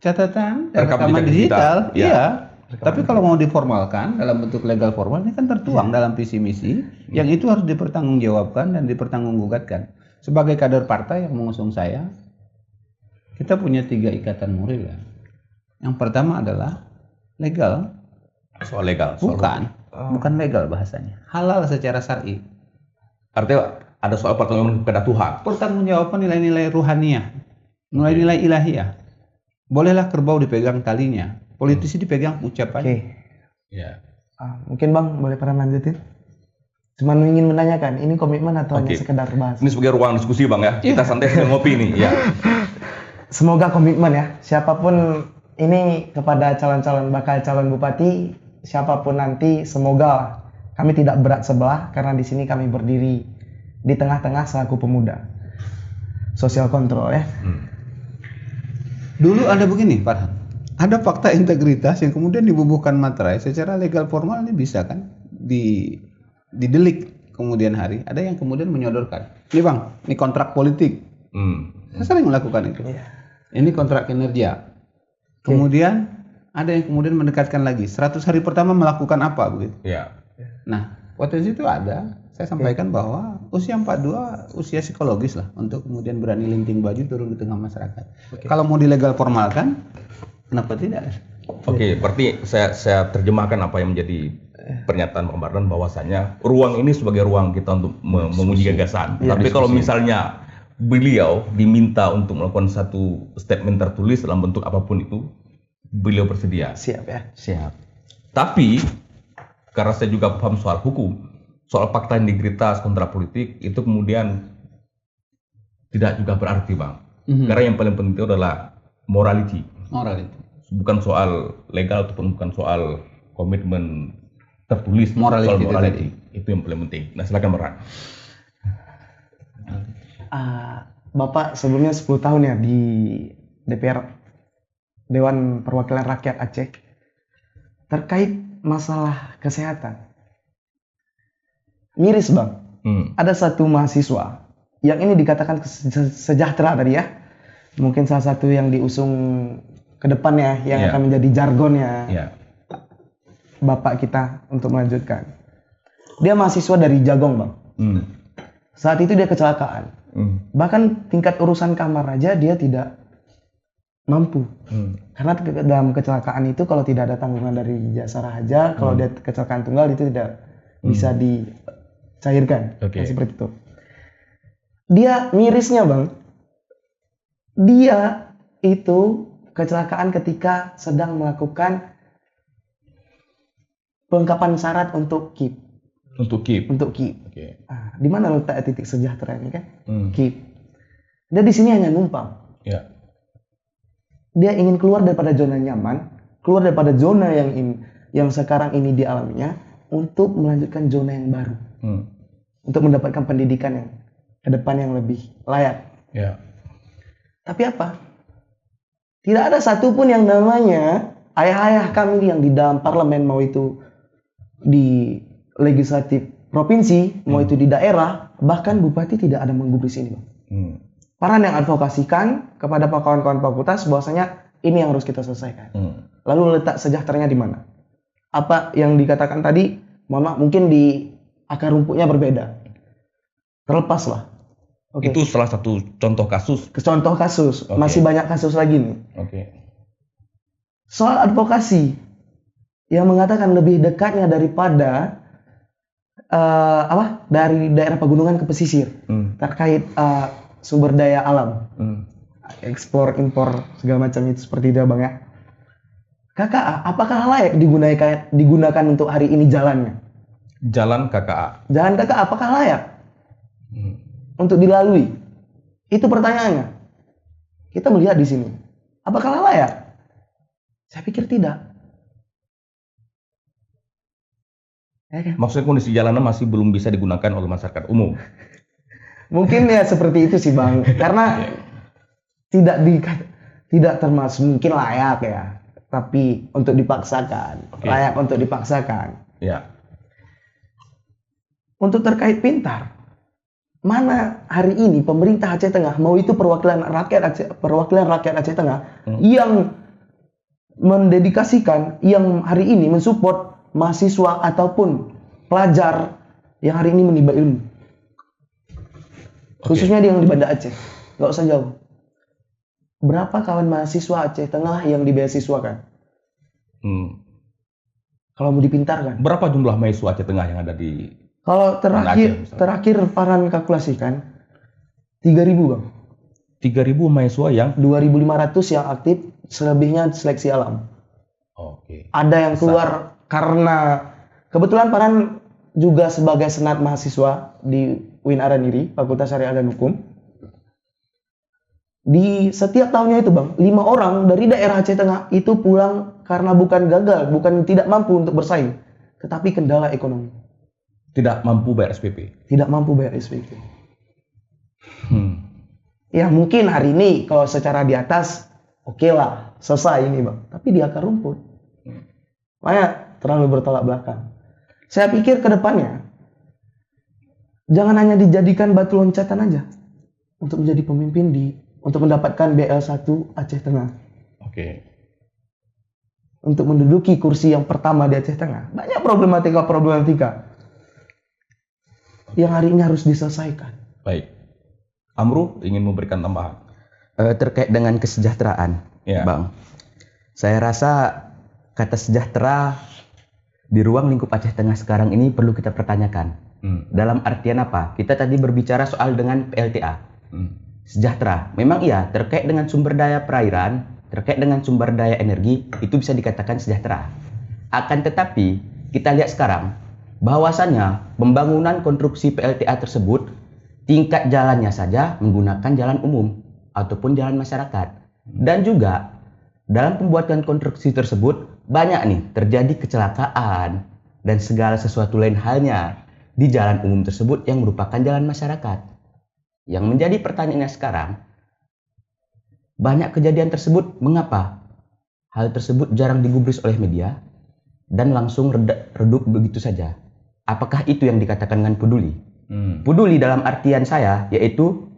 catatan dan rekaman digital. Iya. Tapi kalau mau diformalkan dalam bentuk legal formal, ini kan tertuang dalam visi misi yang itu harus dipertanggungjawabkan dan dipertanggunggugatan. Sebagai kader partai yang mengusung saya, kita punya 3 ikatan moral ya. Yang pertama adalah legal. Soal legal. Bukan legal bahasanya. Halal secara syar'i. Artinya ada soal pertanggungjawaban kepada Tuhan. Pertanggungjawaban nilai-nilai ruhaniyah, nilai-nilai ilahiyah. Bolehlah kerbau dipegang talinya, politisi dipegang ucapannya. Ya. Mungkin Bang boleh pernah lanjutin? Cuman ingin menanyakan, ini komitmen atau hanya sekedar bahas? Ini sebagai ruang diskusi Bang ya. Kita santai sambil ngopi nih. Ya. Semoga komitmen ya. Siapapun ini kepada bakal calon bupati, siapapun nanti, semoga kami tidak berat sebelah karena di sini kami berdiri di tengah-tengah selaku pemuda. Social control ya. Dulu ada begini, Farhan. Ada fakta integritas yang kemudian dibubuhkan materai secara legal formal, ini bisa kan didelik kemudian hari. Ada yang kemudian menyodorkan, ini Bang, ini kontrak politik. Saya sering melakukan itu. Ini kontrak kinerja. Kemudian ada yang kemudian mendekatkan lagi 100 hari pertama melakukan apa begitu. Nah, potensi itu ada. Saya sampaikan bahwa usia 42 usia psikologis lah untuk kemudian berani linting baju turun di tengah masyarakat. Kalau mau dilegal formalkan, kenapa tidak? Oke, berarti saya terjemahkan apa yang menjadi pernyataan Bang Farhan bahwasanya ruang ini sebagai ruang kita untuk menguji gagasan. Tapi kalau misalnya beliau diminta untuk melakukan satu statement tertulis dalam bentuk apapun itu, beliau bersedia. Siap ya. Siap. Tapi karena saya juga paham soal hukum, soal fakta integritas kontra politik itu kemudian tidak juga berarti, Bang. Karena yang paling penting itu adalah morality. Moral itu. Bukan soal legal ataupun bukan soal komitmen tertulis, Morality soal itu morality. Itu yang paling penting. Nah, silakan Meran. Bapak sebelumnya 10 tahun ya di DPR Dewan Perwakilan Rakyat Aceh terkait masalah kesehatan. Miris Bang, ada satu mahasiswa yang ini dikatakan sejahtera tadi ya. Mungkin salah satu yang diusung ke depannya yang akan menjadi jargonnya Bapak kita untuk melanjutkan. Dia mahasiswa dari Jagong Bang. Saat itu dia kecelakaan. Bahkan tingkat urusan kamar aja dia tidak mampu. Karena dalam kecelakaan itu kalau tidak ada tanggungan dari jasa raja, kalau dia kecelakaan tunggal itu tidak bisa dicairkan. Seperti itu. Dia mirisnya Bang, dia itu kecelakaan ketika sedang melakukan pelengkapan syarat untuk KIP. Untuk KIP. Oke. Di mana letak titik sejahtera ini kan? KIP. Dia di sini hanya numpang. Ya. Dia ingin keluar daripada zona nyaman, keluar daripada zona yang sekarang ini dialaminya untuk melanjutkan zona yang baru. Untuk mendapatkan pendidikan yang ke depan yang lebih layak. Ya. Tapi apa? Tidak ada satupun yang namanya ayah-ayah kami yang di dalam parlemen, mau itu di legislatif provinsi, mau itu di daerah, bahkan bupati tidak ada menggubris ini, Bang. Paran yang advokasikan kepada kawan-kawan fakultas bahwasanya ini yang harus kita selesaikan. Lalu letak sejahteranya di mana? Apa yang dikatakan tadi, mohon maaf, mungkin di akar rumputnya berbeda. Terlepas lah. Itu salah satu contoh kasus. Contoh kasus, masih banyak kasus lagi nih. Soal advokasi yang mengatakan lebih dekatnya daripada dari daerah pegunungan ke pesisir terkait sumber daya alam, ekspor impor segala macam itu seperti itu Bang ya. KKA apakah layak digunakan untuk hari ini jalannya? Jalan KKA. Jalan KKA apakah layak untuk dilalui? Itu pertanyaannya. Kita melihat di sini, apakah layak? Saya pikir tidak. Maksudnya kondisi jalanan masih belum bisa digunakan oleh masyarakat umum. Mungkin ya seperti itu sih Bang, karena tidak termasuk mungkin layak ya, tapi untuk dipaksakan, layak untuk dipaksakan. Ya. Untuk terkait pintar, mana hari ini pemerintah Aceh Tengah, mau itu perwakilan rakyat Aceh Tengah yang mendedikasikan, yang hari ini mensupport mahasiswa ataupun pelajar yang hari ini menimba ilmu, khususnya yang di Banda Aceh, nggak usah jauh. Berapa kawan mahasiswa Aceh Tengah yang dibeasiswakan? Kalau mau dipintarkan. Berapa jumlah mahasiswa Aceh Tengah yang ada di? Kalau terakhir Farhan kalkulasikan 3.000 Bang. 3.000 mahasiswa yang 2.500 yang aktif, selebihnya seleksi alam. Ada yang keluar karena kebetulan Farhan juga sebagai senat mahasiswa di UIN Araniri, Fakultas Syariah dan Hukum. Di setiap tahunnya itu Bang, 5 orang dari daerah Aceh Tengah itu pulang karena bukan gagal, bukan tidak mampu untuk bersaing, tetapi kendala ekonomi. Tidak mampu bayar SPP. Tidak mampu bayar SPP. Ya mungkin hari ini kalau secara di atas oke lah, selesai ini Bang. Tapi di akar rumput, makanya terlalu bertolak belakang. Saya pikir ke depannya jangan hanya dijadikan batu loncatan aja untuk menjadi pemimpin untuk mendapatkan BL1 Aceh Tengah. Untuk menduduki kursi yang pertama di Aceh Tengah, banyak problematika yang hari ini harus diselesaikan. Baik. Amru ingin memberikan tambahan. Terkait dengan kesejahteraan, Bang. Saya rasa kata sejahtera di ruang lingkup Aceh Tengah sekarang ini perlu kita pertanyakan. Dalam artian apa? Kita tadi berbicara soal dengan PLTA. Sejahtera. Memang iya, terkait dengan sumber daya perairan, terkait dengan sumber daya energi, itu bisa dikatakan sejahtera. Akan tetapi, kita lihat sekarang, bahwasannya pembangunan konstruksi PLTA tersebut, tingkat jalannya saja menggunakan jalan umum, ataupun jalan masyarakat. Dan juga, dalam pembuatan konstruksi tersebut, banyak nih terjadi kecelakaan, dan segala sesuatu lain halnya di jalan umum tersebut yang merupakan jalan masyarakat. Yang menjadi pertanyaannya sekarang, banyak kejadian tersebut mengapa hal tersebut jarang digubris oleh media dan langsung redup begitu saja? Apakah itu yang dikatakan dengan peduli? Peduli dalam artian saya yaitu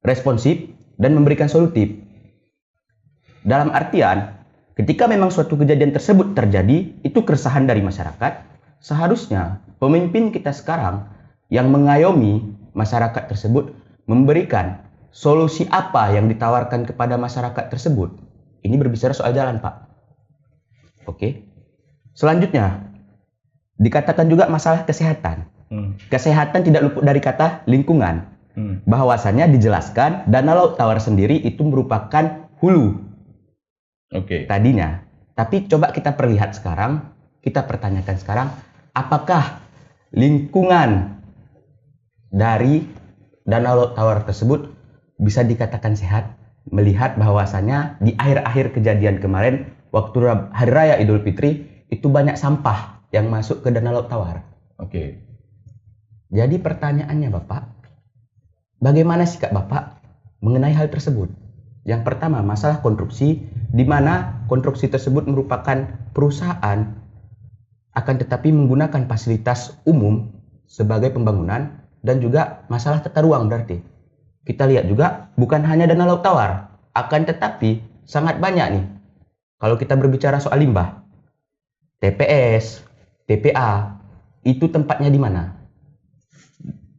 responsif dan memberikan solutif. Dalam artian, ketika memang suatu kejadian tersebut terjadi, itu keresahan dari masyarakat, seharusnya pemimpin kita sekarang yang mengayomi masyarakat tersebut memberikan solusi apa yang ditawarkan kepada masyarakat tersebut. Ini berbicara soal jalan, Pak. Oke. Selanjutnya, dikatakan juga masalah kesehatan. Kesehatan tidak luput dari kata lingkungan. Bahwasannya dijelaskan Danau Laut Tawar sendiri itu merupakan hulu. Tadinya. Tapi coba kita perlihat sekarang, kita pertanyakan sekarang, apakah lingkungan dari Danau Laut Tawar tersebut bisa dikatakan sehat, melihat bahwasannya di akhir-akhir kejadian kemarin waktu Hari Raya Idul Fitri itu banyak sampah yang masuk ke Danau Laut Tawar. Jadi pertanyaannya Bapak, bagaimana sikap Bapak mengenai hal tersebut? Yang pertama, masalah konstruksi, di mana konstruksi tersebut merupakan perusahaan akan tetapi menggunakan fasilitas umum sebagai pembangunan, dan juga masalah tata ruang berarti. Kita lihat juga bukan hanya Danau Laut Tawar, akan tetapi sangat banyak nih. Kalau kita berbicara soal limbah, TPS, TPA, itu tempatnya di mana?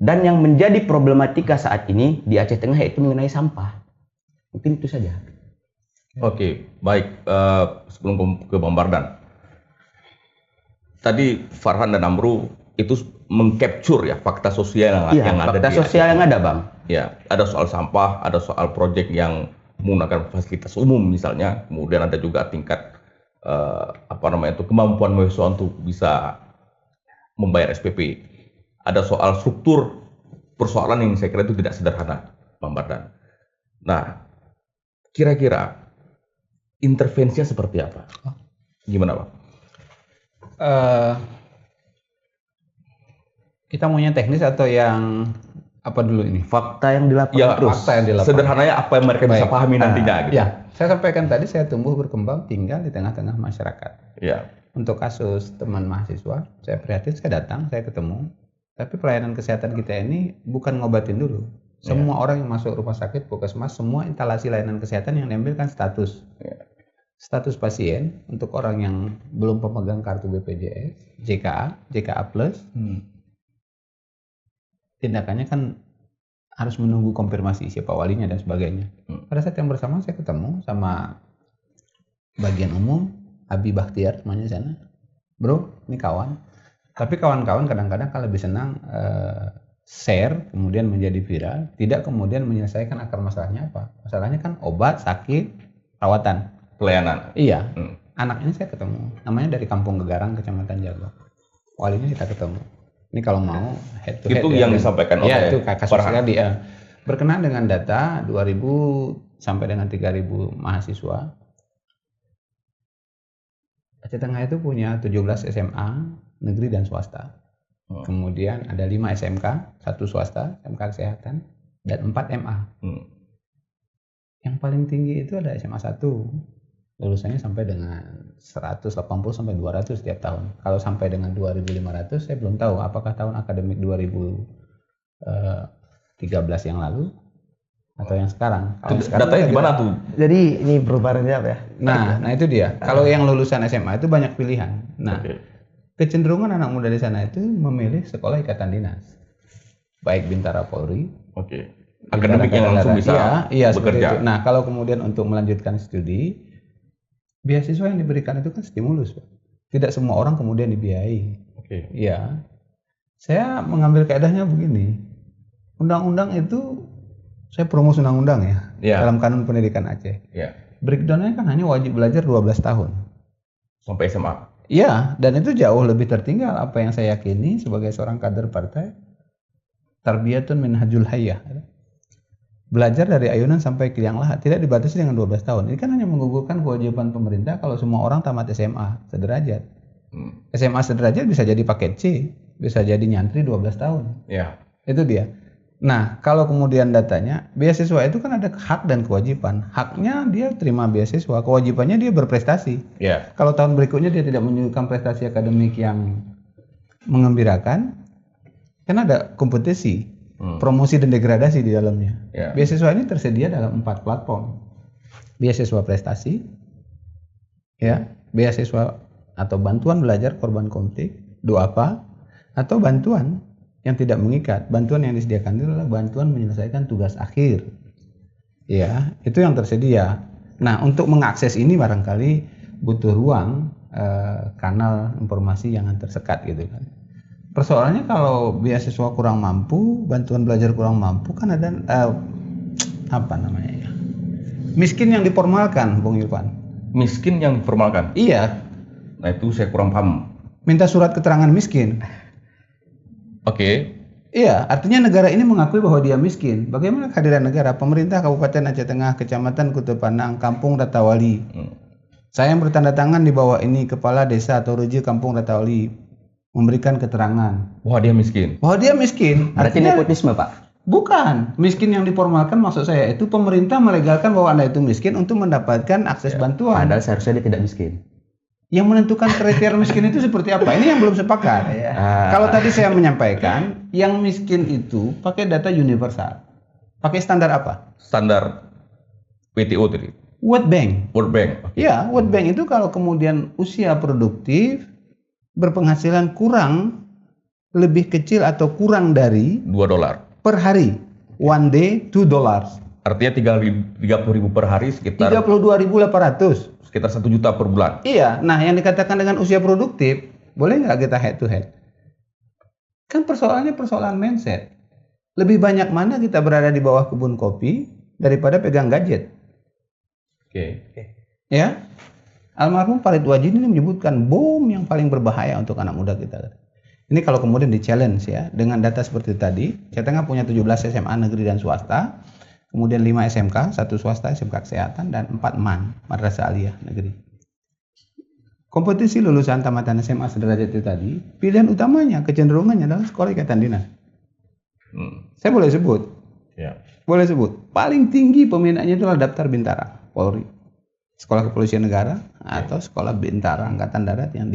Dan yang menjadi problematika saat ini di Aceh Tengah itu mengenai sampah. Mungkin itu saja. Baik. Sebelum ke Bang Bardan. Tadi Farhan dan Amru itu mengcapture ya fakta sosial yang ada fakta sosial yang ada, Bang. Ya, ada soal sampah, ada soal proyek yang menggunakan fasilitas umum misalnya, kemudian ada juga tingkat kemampuan mahasiswa untuk bisa membayar SPP. Ada soal struktur persoalan yang saya kira itu tidak sederhana, Bang Bardan. Nah, kira-kira intervensinya seperti apa? Gimana, Bang? Kita maunya teknis atau yang apa dulu ini? Fakta yang dilaporkan terus. Fakta yang dilaporkan. Sederhananya apa yang mereka bisa pahami nantinya gitu. Ya, saya sampaikan tadi saya tumbuh berkembang tinggal di tengah-tengah masyarakat. Ya. Untuk kasus teman mahasiswa, saya prihatin, saya datang, saya ketemu. Tapi pelayanan kesehatan kita ini bukan ngobatin dulu. Semua orang yang masuk rumah sakit, puskesmas, semua instalasi layanan kesehatan yang diambilkan status. Status pasien untuk orang yang belum pemegang kartu BPJS, JKA, JKA Plus. Tindakannya kan harus menunggu konfirmasi siapa walinya dan sebagainya. Pada saat yang bersama saya ketemu sama bagian umum, Abi Bakhtiar namanya sana. Bro, ini kawan. Tapi kawan-kawan kadang-kadang kan lebih senang share, kemudian menjadi viral, tidak kemudian menyelesaikan akar masalahnya apa. Masalahnya kan obat, sakit, perawatan. Pelayanan. Iya. Anak ini saya ketemu, namanya dari Kampung Gegarang, Kecamatan Jago. Walinya kita ketemu. Ini kalau mau head to head. Itu yang disampaikan oleh itu kasusnya dia. Berkenaan dengan data 2000 sampai dengan 3000 mahasiswa. Aceh Tengah itu punya 17 SMA negeri dan swasta. Kemudian ada 5 SMK, 1 swasta, SMK Kesehatan, dan 4 MA. Yang paling tinggi itu ada SMA 1. Lulusannya sampai dengan 180 sampai 200 setiap tahun. Kalau sampai dengan 2.500 saya belum tahu apakah tahun akademik 2013 yang lalu atau yang sekarang. Datanya gimana tuh? Jadi ini perubahan jawab ya. Nah itu dia. Kalau yang lulusan SMA itu banyak pilihan. Nah, kecenderungan anak muda di sana itu memilih sekolah ikatan dinas. Baik Bintara Polri. Akademik yang langsung bisa bekerja. Nah, kalau kemudian untuk melanjutkan studi, beasiswa yang diberikan itu kan stimulus, Pak. Tidak semua orang kemudian dibiayai. Iya. Saya mengambil kaedahnya begini. Undang-undang itu Saya promosi undang-undang ya, Ya. dalam kanun pendidikan Aceh. Ya. Breakdown-nya kan hanya wajib belajar 12 tahun. Sampai SMA. Iya, dan itu jauh lebih tertinggal apa yang saya yakini sebagai seorang kader partai. Tarbiyatun minhajul hayyah. Belajar dari ayunan sampai qiyam lahat, tidak dibatasi dengan 12 tahun. Ini kan hanya menggugurkan kewajiban pemerintah kalau semua orang tamat SMA sederajat. SMA sederajat bisa jadi paket C, bisa jadi nyantri 12 tahun. Ya. Itu dia. Nah, kalau kemudian datanya, beasiswa itu kan ada hak dan kewajiban. Haknya dia terima beasiswa, kewajibannya dia berprestasi. Ya. Kalau tahun berikutnya dia tidak menunjukkan prestasi akademik yang mengembirakan, kan ada kompetisi, promosi dan degradasi di dalamnya. Ya. Beasiswa ini tersedia dalam 4 platform. Beasiswa prestasi, ya, beasiswa atau bantuan belajar korban konflik, DOAPA, atau bantuan yang tidak mengikat. Bantuan yang disediakan itu adalah bantuan menyelesaikan tugas akhir. Ya, itu yang tersedia. Nah, untuk mengakses ini barangkali butuh ruang kanal informasi yang tersekat gitu kan. Persoalannya kalau beasiswa kurang mampu, bantuan belajar kurang mampu kan ada apa namanya ya? Miskin yang diformalkan, Bung Irfan. Miskin yang diformalkan. Iya, Nah, itu saya kurang paham. minta surat keterangan miskin. Oke. Iya, artinya negara ini mengakui bahwa dia miskin. Bagaimana kehadiran negara? Pemerintah Kabupaten Aceh Tengah, Kecamatan Kutu Panang, Kampung Ratawali. Saya yang bertanda tangan di bawah ini, Kepala Desa atau Reji Kampung Ratawali, memberikan keterangan Wah, dia miskin. bahwa dia miskin. Berarti Artinya, nepotisme, Pak. bukan. Miskin yang diformalkan maksud saya itu pemerintah melegalkan bahwa Anda itu miskin untuk mendapatkan akses bantuan. Padahal seharusnya dia tidak miskin. Yang menentukan kriteria miskin itu seperti apa? Ini yang belum sepakat. Kalau tadi saya menyampaikan, yang miskin itu pakai data universal. Pakai standar apa? Standar WTO tadi. World Bank. World Bank. Ya, World Bank itu kalau kemudian usia produktif, berpenghasilan kurang, lebih kecil atau kurang dari $2. per hari. One day, $2. Artinya 30.000 per hari sekitar 32.800. sekitar 1 juta per bulan. Iya, nah yang dikatakan dengan usia produktif, boleh nggak kita head to head? Kan persoalannya persoalan mindset. Lebih banyak mana kita berada di bawah kebun kopi daripada pegang gadget? Oke. Ya, almarhum Farid Wajid ini menyebutkan bom yang paling berbahaya untuk anak muda kita. Ini kalau kemudian di challenge ya, dengan data seperti tadi, Aceh Tengah punya 17 SMA negeri dan swasta, kemudian 5 SMK, 1 swasta, SMK Kesehatan, dan 4 MAN, Madrasah Aliyah Negeri. Kompetisi lulusan tamatan SMA sederajat itu tadi, pilihan utamanya, kecenderungannya adalah sekolah ikatan dinas. Saya boleh sebut? Ya. Boleh sebut. Paling tinggi peminatnya itulah daftar Bintara, Polri. Sekolah Kepolisian Negara atau sekolah Bintara Angkatan Darat yang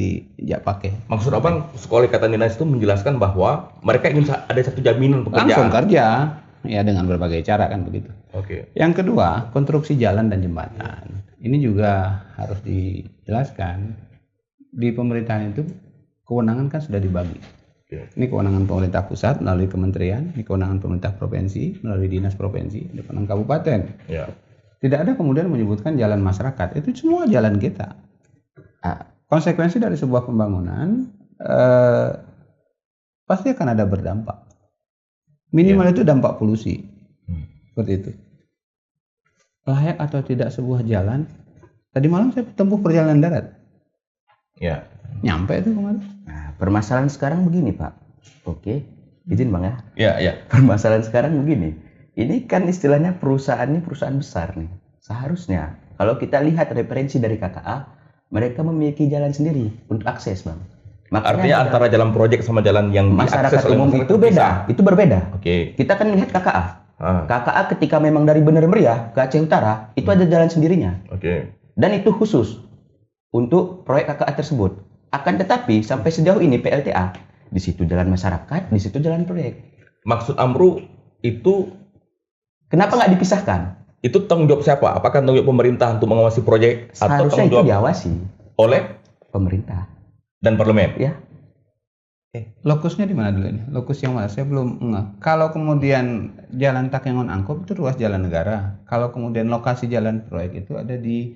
pakai. Maksud Abang, sekolah ikatan dinas itu menjelaskan bahwa mereka ingin ada satu jaminan pekerjaan. Langsung kerja. Ya dengan berbagai cara kan begitu. Oke. Yang kedua, konstruksi jalan dan jembatan. Ini juga harus dijelaskan. Di pemerintahan itu kewenangan kan sudah dibagi. Ini kewenangan pemerintah pusat melalui kementerian, ini kewenangan pemerintah provinsi melalui dinas provinsi, ada kewenangan kabupaten. Ya. Tidak ada kemudian menyebutkan jalan masyarakat. Itu semua jalan kita. Konsekuensi dari sebuah pembangunan pasti akan ada berdampak. Minimal itu dampak polusi. Seperti itu. Layak atau tidak sebuah jalan. Tadi malam saya tempuh perjalanan darat. Ya. Nyampe itu kemarin. Nah, permasalahan sekarang begini, Pak. Oke, izin Bang ya. Ya, ya. Permasalahan sekarang begini. Ini kan istilahnya perusahaan ini perusahaan besar nih. Seharusnya kalau kita lihat referensi dari KKA, mereka memiliki jalan sendiri untuk akses, Bang. Makanya Artinya antara jalan proyek sama jalan yang masyarakat diakses oleh umum masyarakat itu beda, itu berbeda. Oke. Kita kan lihat KKA. KKA ketika memang dari Bener Meriah ke Aceh Utara, itu ada jalan sendirinya. Oke. Dan itu khusus untuk proyek KKA tersebut. Akan tetapi sampai sejauh ini PLTA, di situ jalan masyarakat, di situ jalan proyek. Maksud Amru itu Kenapa nggak dipisahkan? itu tanggung jawab siapa? Apakah tanggung jawab pemerintah untuk mengawasi proyek atau Seharusnya tanggung itu jawab diawasi oleh pemerintah. dan parlemen? Ya, Lokusnya di mana dulu ini? Lokus yang mana? Saya belum ngeh. Kalau kemudian jalan Takengon Angkop itu ruas jalan negara. Kalau kemudian lokasi jalan proyek itu ada di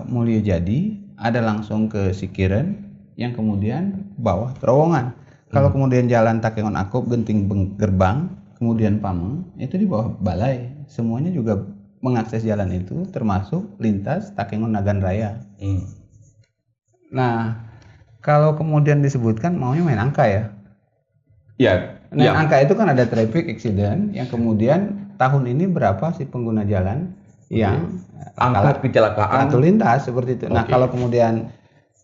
Mulia Jadi, ada langsung ke Sikiren, yang kemudian bawah terowongan. Kalau kemudian jalan Takengon Angkop Genting Gerbang kemudian Pameng, itu di bawah balai. Semuanya juga mengakses jalan itu, termasuk lintas Takengon Nagan Raya. Nah, kalau kemudian disebutkan maunya main angka ya. Ya, Nah, angka itu kan ada traffic accident yang kemudian tahun ini berapa sih pengguna jalan yang angka kecelakaan lalu lintas seperti itu. Nah, kalau kemudian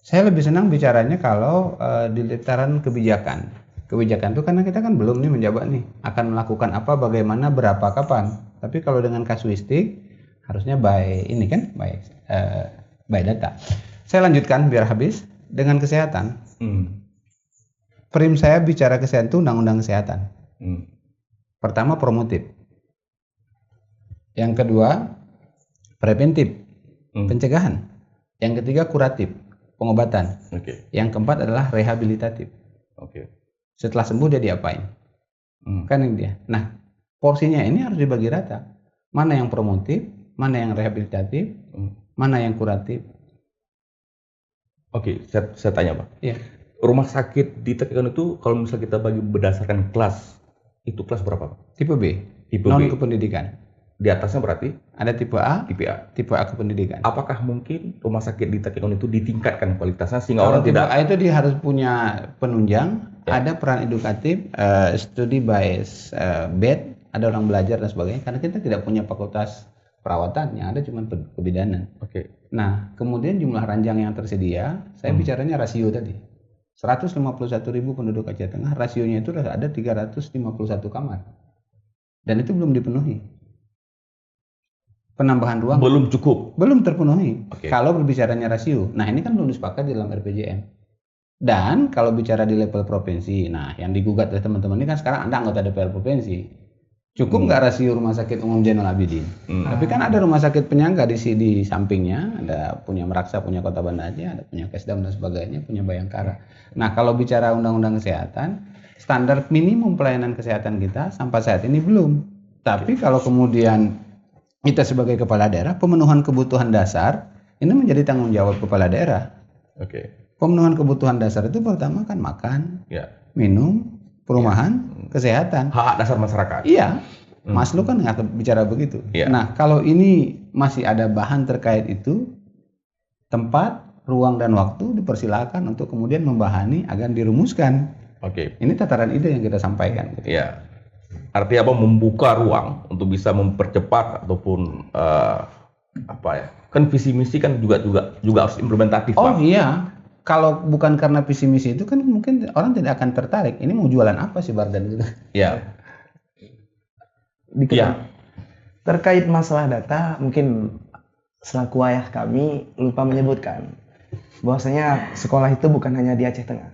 saya lebih senang bicaranya kalau di letaran kebijakan. Kebijakan itu karena kita kan belum nih menjabat nih akan melakukan apa, bagaimana, berapa, kapan. Tapi kalau dengan kasuistik harusnya by data. Saya lanjutkan biar habis dengan kesehatan. Prim saya bicara kesehatan itu undang-undang kesehatan. Pertama promotif. Yang kedua preventif, pencegahan. Yang ketiga kuratif, pengobatan. Yang keempat adalah rehabilitatif. Setelah sembuh dia diapain? Kan ini dia. Nah, porsinya ini harus dibagi rata. Mana yang promotif, mana yang rehabilitatif, mana yang kuratif. Saya tanya Pak. Iya. Rumah sakit di Takengon itu kalau misalnya kita bagi berdasarkan kelas, itu kelas berapa Pak? Tipe B, Tipe non B. kependidikan. Di atasnya berarti Ada tipe A, tipe A. kependidikan. Apakah mungkin rumah sakit di Takengon itu ditingkatkan kualitasnya sehingga Kalau orang tipe tidak A itu dia harus punya penunjang, ada peran edukatif, studi by bed, ada orang belajar dan sebagainya. Karena kita tidak punya fakultas perawatan, yang ada cuma kebidanan. Nah, kemudian jumlah ranjang yang tersedia, saya bicaranya rasio tadi. 151.000 penduduk Aceh Tengah, rasionya itu ada 351 kamar. Dan itu belum dipenuhi. Penambahan ruang belum cukup. belum terpenuhi. Kalau berbicaranya rasio. Nah, ini kan belum disepakati dalam RPJM. Dan kalau bicara di level provinsi, nah yang digugat oleh teman-teman ini kan sekarang Anda anggota DPR provinsi. Cukup nggak rasio rumah sakit umum Zainal Abidin? Tapi kan ada rumah sakit penyangga di sampingnya, ada punya Meraksa, punya Kota Banda Aceh, ada punya Kesdam dan sebagainya, punya Bayangkara. Nah, kalau bicara undang-undang kesehatan, standar minimum pelayanan kesehatan kita sampai saat ini belum. Tapi kalau kemudian kita sebagai kepala daerah, pemenuhan kebutuhan dasar ini menjadi tanggung jawab kepala daerah. Pemenuhan kebutuhan dasar itu pertama kan makan, minum, perumahan, kesehatan. Hak dasar masyarakat. Iya, Maslow kan nggak bicara begitu. Nah, kalau ini masih ada bahan terkait itu, tempat, ruang dan waktu dipersilakan untuk kemudian membahani agar dirumuskan. Ini tataran ide yang kita sampaikan. Iya. Artinya apa? Membuka ruang untuk bisa mempercepat ataupun kan visi misi kan juga harus implementatif. Iya. Kalau bukan karena visi misi itu kan mungkin orang tidak akan tertarik. Ini mau jualan apa sih Bardan gitu? Terkait masalah data, mungkin selaku ayah kami lupa menyebutkan bahwasanya sekolah itu bukan hanya di Aceh Tengah.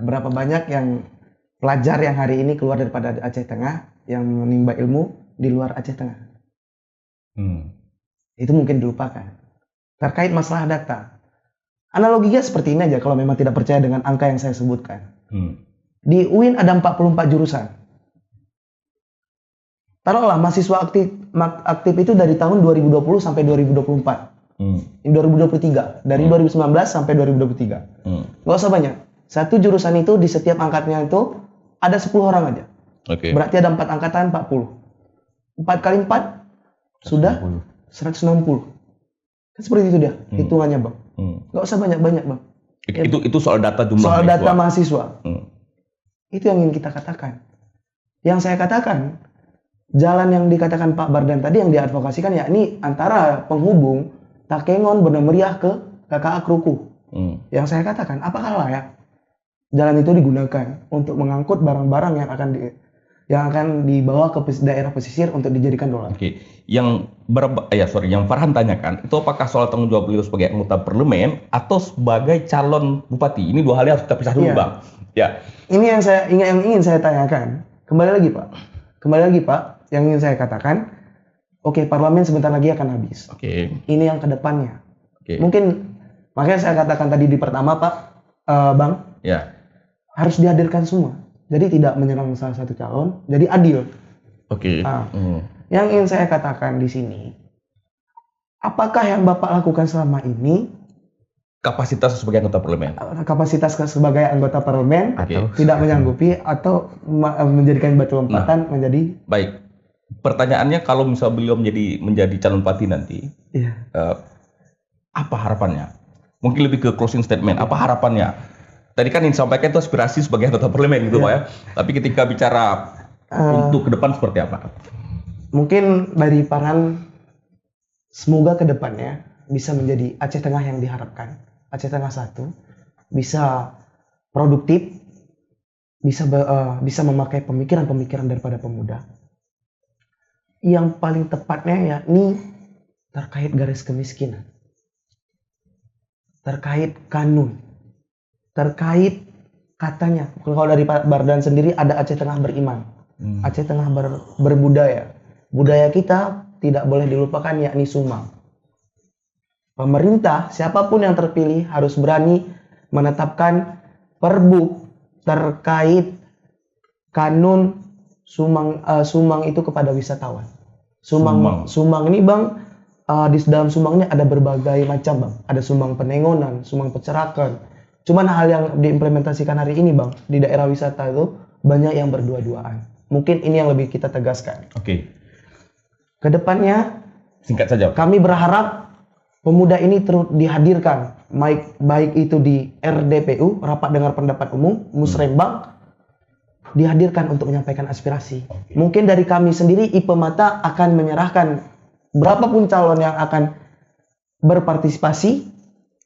Berapa banyak yang pelajar yang hari ini keluar daripada Aceh Tengah yang menimba ilmu di luar Aceh Tengah. Itu mungkin dilupakan. Terkait masalah data, analoginya seperti ini aja kalau memang tidak percaya dengan angka yang saya sebutkan. Di UIN ada 44 jurusan. Taruhlah mahasiswa aktif itu dari tahun 2020 sampai 2024. Ini 2023. Dari 2019 sampai 2023. Nggak usah banyak. Satu jurusan itu di setiap angkatnya itu ada 10 orang aja. Berarti ada 4 angkatan 40. 4 kali 4 sudah 160. Kan seperti itu dia hitungannya Bang. Nggak usah banyak-banyak Bang. Itu soal data jumlah soal data mahasiswa. Itu yang ingin kita katakan. Yang saya katakan, jalan yang dikatakan Pak Bardan tadi yang diadvokasikan yakni antara penghubung Takengon Banda Meriah ke KKA Kruku. Yang saya katakan, apakah layak jalan itu digunakan untuk mengangkut barang-barang yang akan dibawa ke daerah pesisir untuk dijadikan dolar. Yang Farhan tanyakan itu apakah soal tanggung jawab beliau sebagai anggota parlemen atau sebagai calon bupati? Ini dua hal yang harus kita pisah dulu, Bang. Ini yang ingin saya tanyakan. Kembali lagi Pak, yang ingin saya katakan. Parlemen sebentar lagi akan habis. Ini yang kedepannya. Mungkin makanya saya katakan tadi di pertama Pak, Bang. Harus dihadirkan semua. Jadi tidak menyerang salah satu calon, jadi adil. Yang ingin saya katakan di sini, apakah yang Bapak lakukan selama ini kapasitas sebagai anggota parlemen. Kapasitas sebagai anggota parlemen Oke. tidak menyanggupi atau menjadikan batu lompatan menjadi Baik. Pertanyaannya kalau misal beliau menjadi calon bupati nanti, iya. apa harapannya? Mungkin lebih ke closing statement. Apa harapannya? Tadi kan yang disampaikan itu aspirasi sebagai anggota parlemen gitu Pak ya. Tapi ketika bicara untuk ke depan seperti apa? Mungkin dari Paran semoga ke depannya bisa menjadi Aceh Tengah yang diharapkan. Aceh Tengah 1 bisa produktif, bisa memakai pemikiran-pemikiran daripada pemuda. Yang paling tepatnya yakni terkait garis kemiskinan, terkait kanun, terkait katanya kalau dari Pak Bardan sendiri ada Aceh Tengah beriman, Aceh Tengah berbudaya. Budaya kita tidak boleh dilupakan yakni Sumang. Pemerintah siapapun yang terpilih harus berani menetapkan perbuk terkait kanun Sumang itu kepada wisatawan. Sumang ini Bang, di dalam Sumangnya ada berbagai macam Bang. Ada Sumang Penengonan, Sumang Pecerakan. Cuman hal yang diimplementasikan hari ini Bang, di daerah wisata itu banyak yang berdua-duaan. Mungkin ini yang lebih kita tegaskan. Oke. Kedepannya Singkat saja. kami berharap pemuda ini terus dihadirkan, baik itu di RDPU, rapat dengar pendapat umum, Musrembang, dihadirkan untuk menyampaikan aspirasi. Mungkin dari kami sendiri, IP Mata akan menyerahkan berapapun calon yang akan berpartisipasi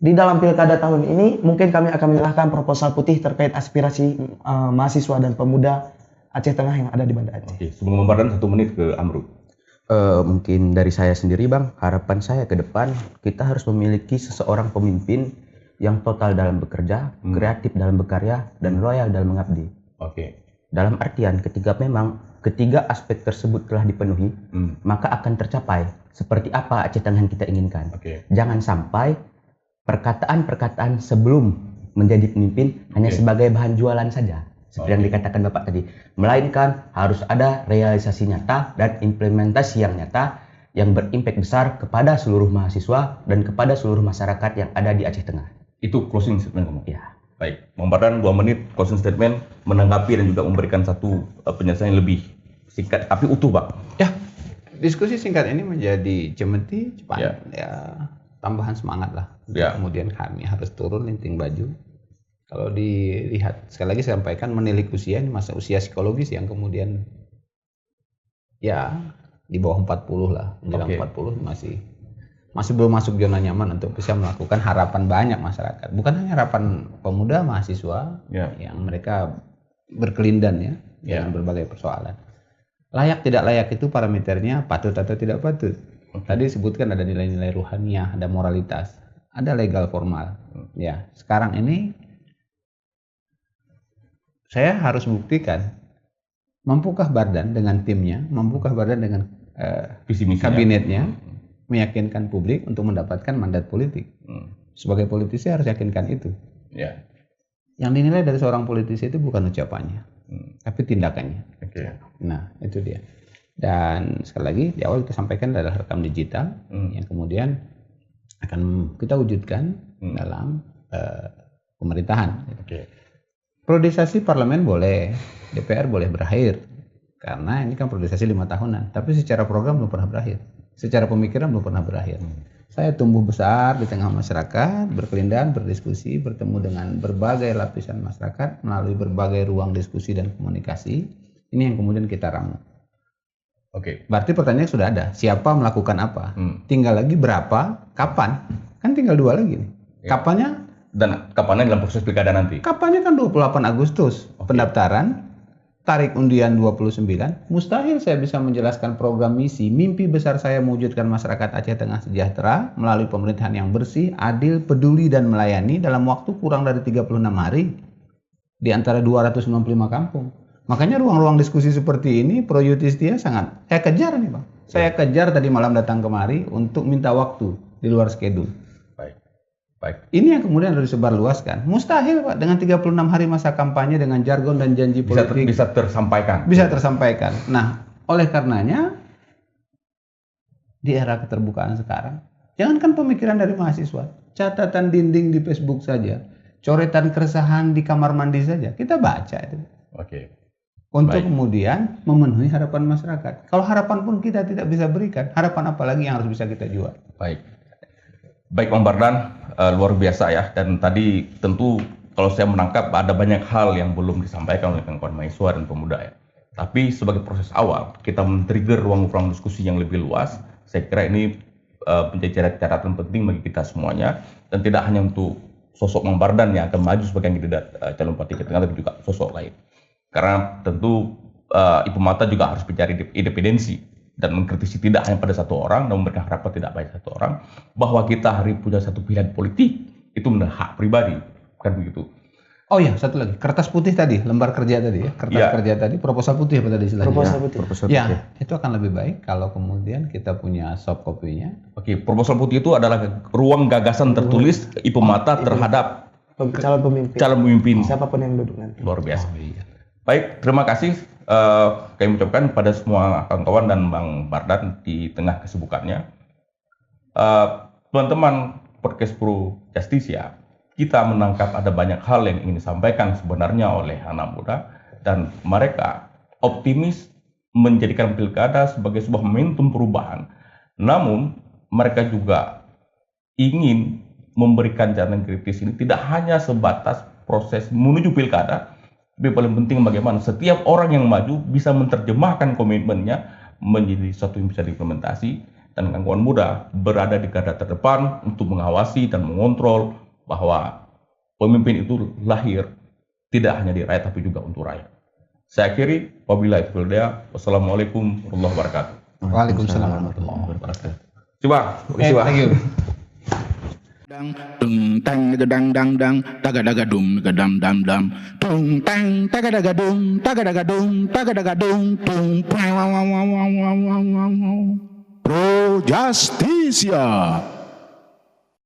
di dalam pilkada tahun ini. Mungkin kami akan menyerahkan proposal putih terkait aspirasi mahasiswa dan pemuda Aceh Tengah yang ada di Banda Aceh. Oke, sebelum membadan 1 menit ke Amru. Mungkin dari saya sendiri Bang, harapan saya ke depan kita harus memiliki seseorang pemimpin yang total dalam bekerja, kreatif dalam berkarya, dan loyal dalam mengabdi. Oke. Dalam artian ketika memang ketiga aspek tersebut telah dipenuhi, maka akan tercapai seperti apa Aceh Tengah yang kita inginkan. Oke. Jangan sampai perkataan-perkataan sebelum menjadi pemimpin hanya sebagai bahan jualan saja. Seperti yang dikatakan Bapak tadi, melainkan harus ada realisasi nyata dan implementasi yang nyata yang berimpak besar kepada seluruh mahasiswa dan kepada seluruh masyarakat yang ada di Aceh Tengah. Itu closing statement kamu. Ya. Baik, membadan 2 menit closing statement menanggapi dan juga memberikan satu penjelasan yang lebih singkat tapi utuh, Pak. Ya, diskusi singkat ini menjadi cemeti cepat. Ya. Ya, tambahan semangat lah. Ya. Kemudian kami harus turun linting baju. Kalau dilihat, sekali lagi saya sampaikan, menilik usia, ini masa usia psikologis yang kemudian ya di bawah 40 lah, menjelang 40 masih belum masuk zona nyaman untuk bisa melakukan harapan banyak masyarakat. Bukan hanya harapan pemuda, mahasiswa yang mereka berkelindan ya dengan berbagai persoalan. Layak tidak layak itu parameternya patut atau tidak patut. Tadi disebutkan ada nilai-nilai ruhaniah, ada moralitas, ada legal formal. Ya, sekarang ini saya harus buktikan, mampukah Bardan dengan timnya, mampukah Bardan dengan visi misinya, kabinetnya, meyakinkan publik untuk mendapatkan mandat politik. Sebagai politisi harus yakinkan itu. Ya. Yang dinilai dari seorang politisi itu bukan ucapannya, tapi tindakannya. Nah, itu dia. Dan sekali lagi di awal kita sampaikan adalah rekam digital yang kemudian akan kita wujudkan dalam pemerintahan. Priorisasi parlemen boleh, DPR boleh berakhir, karena ini kan priorisasi 5 tahunan, tapi secara program belum pernah berakhir, secara pemikiran belum pernah berakhir. Saya tumbuh besar di tengah masyarakat, berkelindan, berdiskusi, bertemu dengan berbagai lapisan masyarakat melalui berbagai ruang diskusi dan komunikasi. Ini yang kemudian kita ramu. Berarti pertanyaannya sudah ada, siapa melakukan apa? Tinggal lagi berapa, kapan? Kan tinggal 2 lagi nih. Kapannya? Dan kapannya dalam proses pilkada nanti? Kapannya kan 28 Agustus pendaftaran, tarik undian 29. Mustahil saya bisa menjelaskan program misi, mimpi besar saya mewujudkan masyarakat Aceh Tengah sejahtera melalui pemerintahan yang bersih, adil, peduli dan melayani dalam waktu kurang dari 36 hari di antara 295 kampung. Makanya ruang-ruang diskusi seperti ini Pro Justistia sangat saya kejar nih Bang. Saya kejar tadi malam datang kemari untuk minta waktu di luar skedul. Baik. Ini yang kemudian harus disebarluaskan. Mustahil Pak dengan 36 hari masa kampanye dengan jargon dan janji politik bisa tersampaikan. Bisa tersampaikan. Nah, oleh karenanya di era keterbukaan sekarang, jangankan pemikiran dari mahasiswa, catatan dinding di Facebook saja, coretan keresahan di kamar mandi saja, kita baca itu. Oke. Untuk Baik. kemudian memenuhi harapan masyarakat. Kalau harapan pun kita tidak bisa berikan, harapan apa lagi yang harus bisa kita jual? Baik. Baik Bang Bardan, luar biasa ya. Dan tadi tentu kalau saya menangkap ada banyak hal yang belum disampaikan oleh kawan-kawan mahasiswa dan pemuda ya. Tapi sebagai proses awal, kita men-trigger ruang-ruang diskusi yang lebih luas. Saya kira ini menjadi catatan penting bagi kita semuanya. Dan tidak hanya untuk sosok Bang Bardan yang akan maju sebagai kandidat calon Bupati Tengah, tapi juga sosok lain. Karena tentu Ibu Mata juga harus mencari independensi dan mengkritisi tidak hanya pada satu orang, dan memberikan harapan tidak pada satu orang, bahwa kita hari punya satu pilihan politik, itu benar hak pribadi, kan begitu. Oh ya, satu lagi, kertas putih tadi, lembar kerja tadi ya, kertas Ya. kerja tadi, proposal putih apa tadi istilahnya? Proposal putih. Ya, itu akan lebih baik kalau kemudian kita punya soft copy-nya. Oke, proposal putih itu adalah ruang gagasan tertulis Ibu Mata terhadap Calon pemimpin. calon pemimpin. Siapapun yang duduk nanti. Luar biasa. Oh iya. Baik, terima kasih kami ucapkan pada semua kawan-kawan dan Bang Bardan di tengah kesibukannya. Teman-teman podcast Pro Justisia, kita menangkap ada banyak hal yang ingin disampaikan sebenarnya oleh anak muda, dan mereka optimis menjadikan pilkada sebagai sebuah momentum perubahan. Namun mereka juga ingin memberikan catatan kritis ini tidak hanya sebatas proses menuju pilkada, tapi paling penting bagaimana setiap orang yang maju bisa menerjemahkan komitmennya menjadi sesuatu yang bisa diimplementasi, dan kawan muda berada di garda terdepan untuk mengawasi dan mengontrol bahwa pemimpin itu lahir tidak hanya di rakyat tapi juga untuk rakyat. Saya akhiri, wabillahi taufiq, wassalamualaikum warahmatullahi wabarakatuh. Waalaikumsalam warahmatullahi wabarakatuh. Coba, Thank you. Dang tung tang gedang dang dang daga daga dum gedam dam dam tung tang daga daga dum tung wow wow wow wow wow wow wow. Pro Justisia.